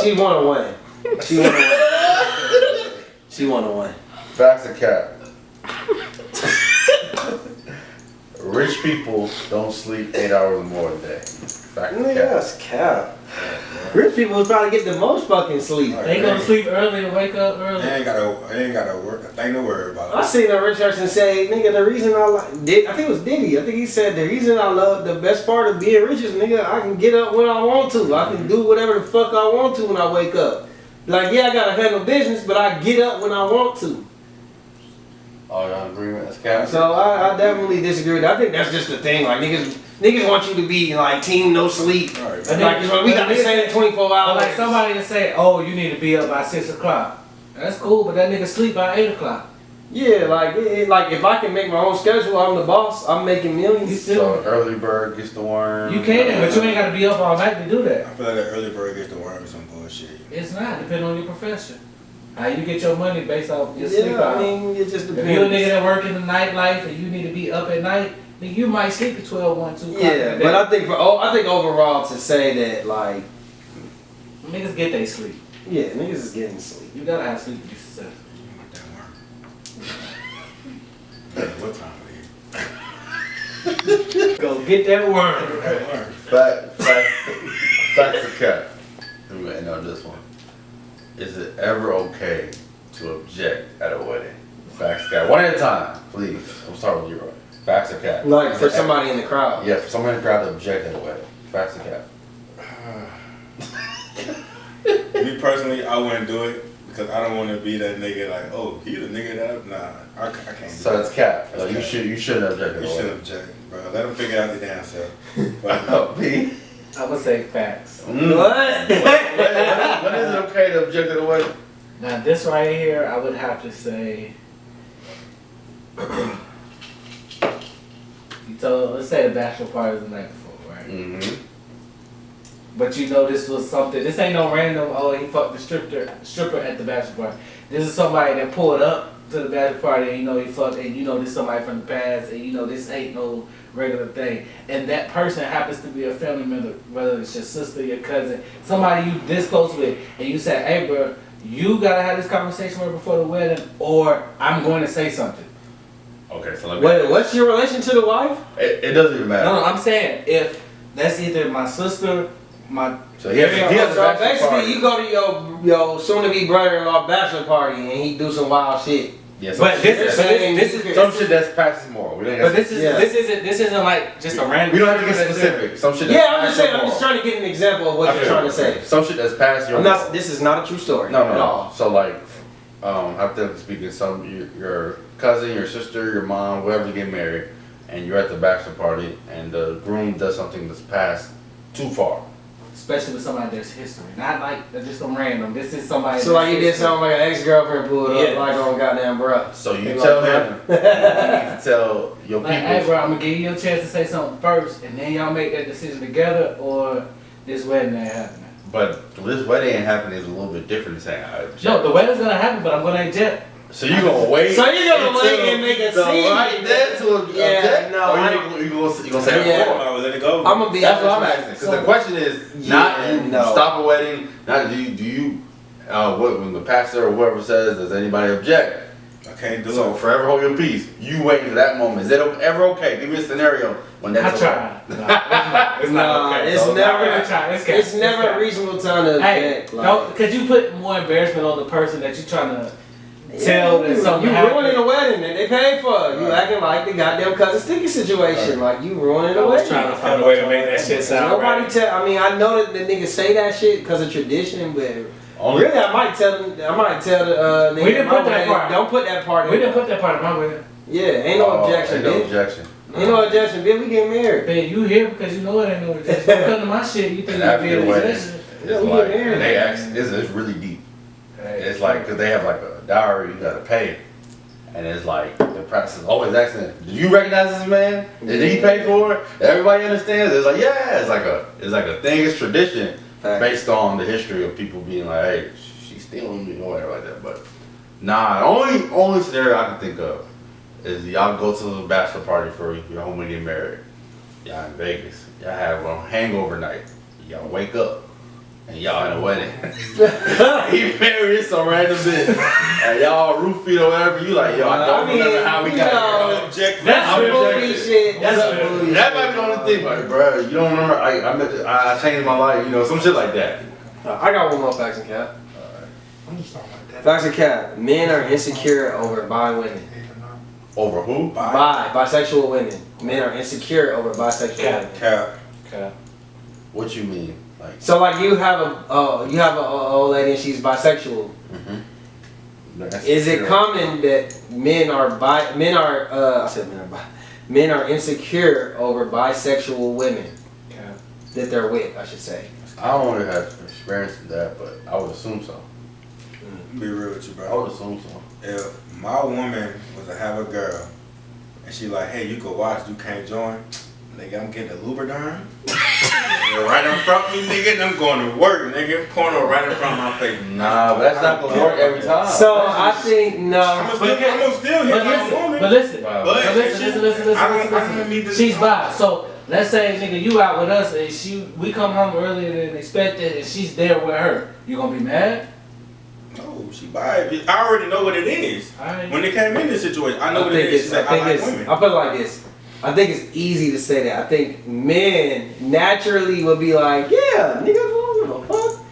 She wanna win. She wanna win. She wanna win. Facts or cap? Rich people don't sleep 8 hours or more a day. Fact or Nigga, cap? that's cap. Rich people was probably get the most fucking sleep. they gonna sleep early and wake up early. They ain't gotta work, a thing to worry about. I seen a Rich person say, nigga, the reason I think it was Diddy. I think he said the reason I love the best part of being rich is, nigga, I can get up when I want to. I can do whatever the fuck I want to when I wake up. Like, yeah, I gotta handle business, but I get up when I want to. All y'all in agreement? That's cap? So I definitely disagree with that. I think that's just the thing. Like, niggas want you to be like team no sleep. All right, Like, we got the same 24 But hours. like somebody to say, oh, you need to be up by 6 o'clock. That's cool, but that nigga sleep by 8 o'clock. Yeah, like if I can make my own schedule, I'm the boss. I'm making You millions. still, So early bird gets the worm. you can, but you ain't gotta be up all night to do that. I feel like that early bird gets the worm or some bullshit. It's not, depending on your profession. How you get your money based off your sleep Yeah, I hours. mean, it just If you a depends. nigga that work in the nightlife and you need to be up at night, then you might sleep at 12, 1, 2 o'clock. Yeah, in the but day. I think overall to say that like, Niggas get they sleep. yeah, niggas is getting sleep. You gotta have sleep to be successful. What time it is? Go get that worm. Facts or cap? We're gonna end on this one. Is it ever okay to object at a wedding? Facts or cap? One at a time, please. We'll start with you, Roy. Facts or cap? Like Is for it somebody in the crowd. Yeah, for someone in the crowd to object at a wedding. Facts or cap? Me personally, I wouldn't do it because I don't want to be that nigga like, oh, he the nigga that, nah, I can't do So that. it's cap. That's You cap. shouldn't object at You a shouldn't wedding. object, bro. Let them figure out the damn self. But Oh, P? I would say facts. What? When is it okay to object at a wedding? Now this right here, I would have to say. Let's say the bachelor party was the night before, right? Mm-hmm. But you know this was something. This ain't no random. Oh, he fucked the stripper at the bachelor party. This is somebody that pulled up to the bachelor party, and you know he fucked, and you know this somebody from the past, and you know this ain't no regular thing. And that person happens to be a family member, whether it's your sister, your cousin, somebody you this close with, and you say, "Hey, bro, you gotta have this conversation right before the wedding, or I'm going to say something." Okay, so let me. Wait, what's your relation to the wife? It doesn't even matter. No, I'm saying if that's either my sister my. So he has a So bachelor basically, party. you go to your soon-to-be brother-in-law bachelor party and he do some wild shit. Yeah, But this is some shit that's past moral. We ain't But got this isn't like just a random. we don't have to get specific. Some shit. That's Yeah, I'm just past saying. your I'm just moral. trying to get an example of what I you're feel trying you. to say. Some shit that's past your. I'm not. moral. This is not a true story. No, at no. all. So like, hypothetically speaking, your cousin, your sister, your mom, whoever get married, and you're at the bachelor party, and the groom does something that's passed too far. Especially with somebody there's history, not like just some random. This is somebody. So like you did something like an ex-girlfriend pulled up Yeah. like on goddamn bruh. So you Like, tell bruh. him. You need to tell your Like, hey, people. bro, I'm gonna give you a chance to say something first, and then y'all make that decision together, or this wedding ain't happening. But this wedding ain't happening is a little bit different than saying I object. No, the wedding's gonna happen, but I'm gonna object. So you gonna wait? So you gonna wait until and make a the scene. right there to object? Yeah, no, Or I you gonna say it Yeah. before? Let it go. I'm gonna be That's what I'm honest. asking. Because the question is not Yeah, you no. stop a wedding. Not do you when the pastor or whoever says, does anybody object? I can't do So it. forever hold your peace. You waiting for that moment. Is it ever okay? Give me a scenario when I that's tried. No, it's not okay. It's So never. I tried. It's never a reasonable time to Hey, object. no, because you put more embarrassment on the person that you're trying to tell that something you happened. ruining the wedding that they paid for. You acting like the goddamn cousin sticky situation. Like you ruining the I was wedding. trying to find a way to make that shit sound Nobody right. tell. I mean, I know that the niggas say that shit because of tradition, but only really, I might tell them. I might tell the nigga. We didn't at my put that wedding, part. Don't put that part in. We didn't put that part of my wedding. Yeah, ain't no objection, Ain't no bitch. objection. Ain't no objection, bitch. We get married. Man, you here because you know it ain't no rejection. Don't come to my shit. You think And you after be your a wedding, rejection. Yeah, it's we like get married. they ask. It's really deep. Hey, It's like because they have like a dowry you gotta pay, and it's like the practice is always asking, "Do you recognize this man? Did he pay for it?" Everybody understands. It's like yeah, it's like a thing. It's tradition Fact. based on the history of people being like, "Hey, she's stealing me" or whatever like that. But nah, the only scenario I can think of is y'all go to the bachelor party for your homie get married. Y'all in Vegas. Y'all have a hangover night. Y'all wake up. And y'all in a wedding. He married some random bitch. And y'all roofie or whatever. You like, yo, I don't remember how we got here. Object. That's I'm real objecting. Booty shit. That's That's real. booty That shit. might be the only thing, like, bro, you don't remember, I changed my life, you know, some shit like that. I got one more facts and cap. Facts and cap. Men are insecure over bi women. Over who? Bisexual women. Men are insecure over bisexual Cap. women. Cap. Okay. What you mean? Like, So like you have a old lady and she's bisexual. Is it common that men are insecure over bisexual women Okay. that they're with, I should say. I don't really have experience in that, but I would assume so. Be real with you, I bro. would assume so. If my woman was to have a girl and she like, hey, you can watch, you can't join, nigga, I'm getting a Lubriderm. You're right in front of me, nigga, and I'm going to work, nigga. Porno right in front of my face. Nah, but that's not gonna work every time. So I think I'm no. gonna still hit my woman. But listen, Wow. but listen, I don't need this- She's bi. So let's say, nigga, you out with us and we come home earlier than expected and she's there with her. You gonna be mad? No, she buy it. I already know what it is. Alright. When they came in this situation, I know I what it think is. it's. She said, I think I like it's. women. I'll put it like this. I think it's easy to say that. I think men naturally would be like, yeah, nigga, I don't give a fuck.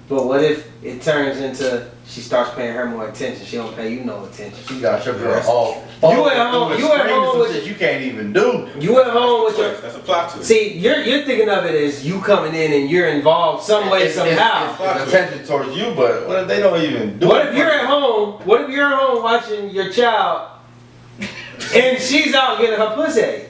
But what if it turns into she starts paying her more attention? She don't pay you no attention. You got your girl all. You at home- through you at explaining home some with- shit you can't even do. You at home with your. That's a plot twist. See, you're thinking of it as you coming in and you're involved some way, somehow. It's attention towards you, but what if they don't even do it? What if you're at home? What if you're at home watching your child and she's out getting her pussy?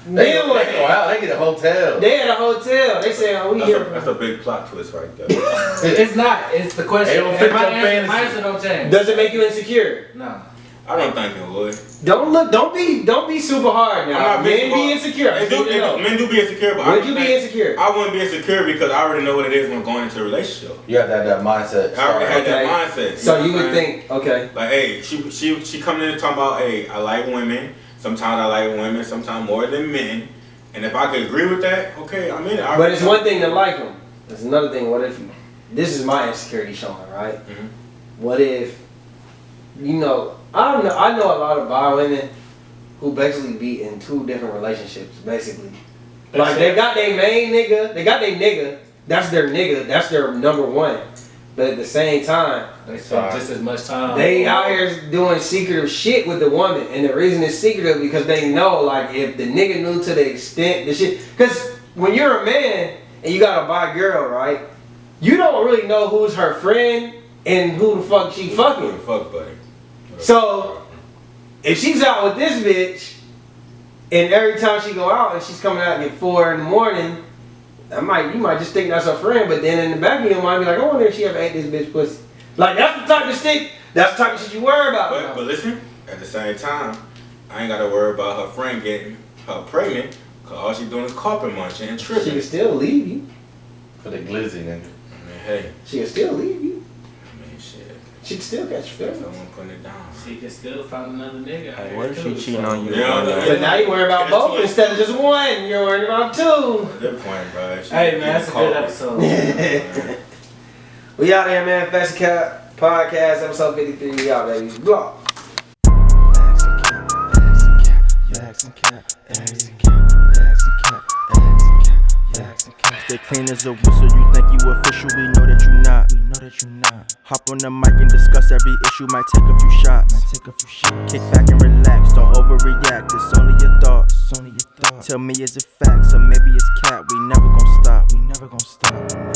They Then go what? out, they get a hotel. They at a hotel. They say, "Oh, we here." That's a big plot twist right there. It's not. It's the question. They don't And fit my your answer, fantasy. my answer don't change. Does it make you insecure? No. I don't think it would. Don't be super hard now. I'm not being Men be insecure. I Men do, need to know. men do be insecure, but Would you be insecure? I wouldn't be insecure because I already know what it is when going into a relationship. You have to have that mindset. I already had Okay. that mindset. So know you what would I'm saying? think, okay. Like, hey, she coming in and talking about, hey, I like women. Sometimes I like women, sometimes more than men. And if I could agree with that, okay, I'm in it. But it's one thing to like them. There's another thing. What if this is my insecurity showing, right? Mhm. What if I know a lot of bi women who basically be in two different relationships, basically. Like they got their main nigga, they got their nigga. That's their nigga. That's their number one. But at the same time, They spend just as much time. they out here doing secretive shit with the woman, and the reason it's secretive because they know, like, if the nigga knew to the extent the shit. Because when you're a man and you got a bi girl, right? You don't really know who's her friend and who the fuck she fucking. Fuck buddy. So if she's out with this bitch, and every time she go out and she's coming out at 4 in the morning, you might just think that's her friend, but then in the back of your mind be like, I wonder if she ever ate this bitch pussy. Like that's the type of shit. That's the type of shit you worry about. But listen, at the same time, I ain't gotta worry about her friend getting her pregnant, cause all she doing is carpet munching and She tripping. can still leave you. For the glizzy, nigga. I mean, hey, She can still leave you. I mean, shit. She can still catch If feelings. someone putting it down. She can still find another nigga. out What here, if she too, cheating so- on you? Yeah, But now you worry about both instead of just one. You're worried about two. Good point, bro. She Hey man, getting that's a good carpet. episode. We out here, man. Fashion Cap Podcast, episode 53. We out, baby. Block. Stay clean as a whistle, you think you official, we know that you not. Hop on the mic and discuss every issue, might take a few shots. Kick back and relax, don't overreact, it's only your thoughts. Tell me is it facts, or maybe it's cat, we never gon' stop.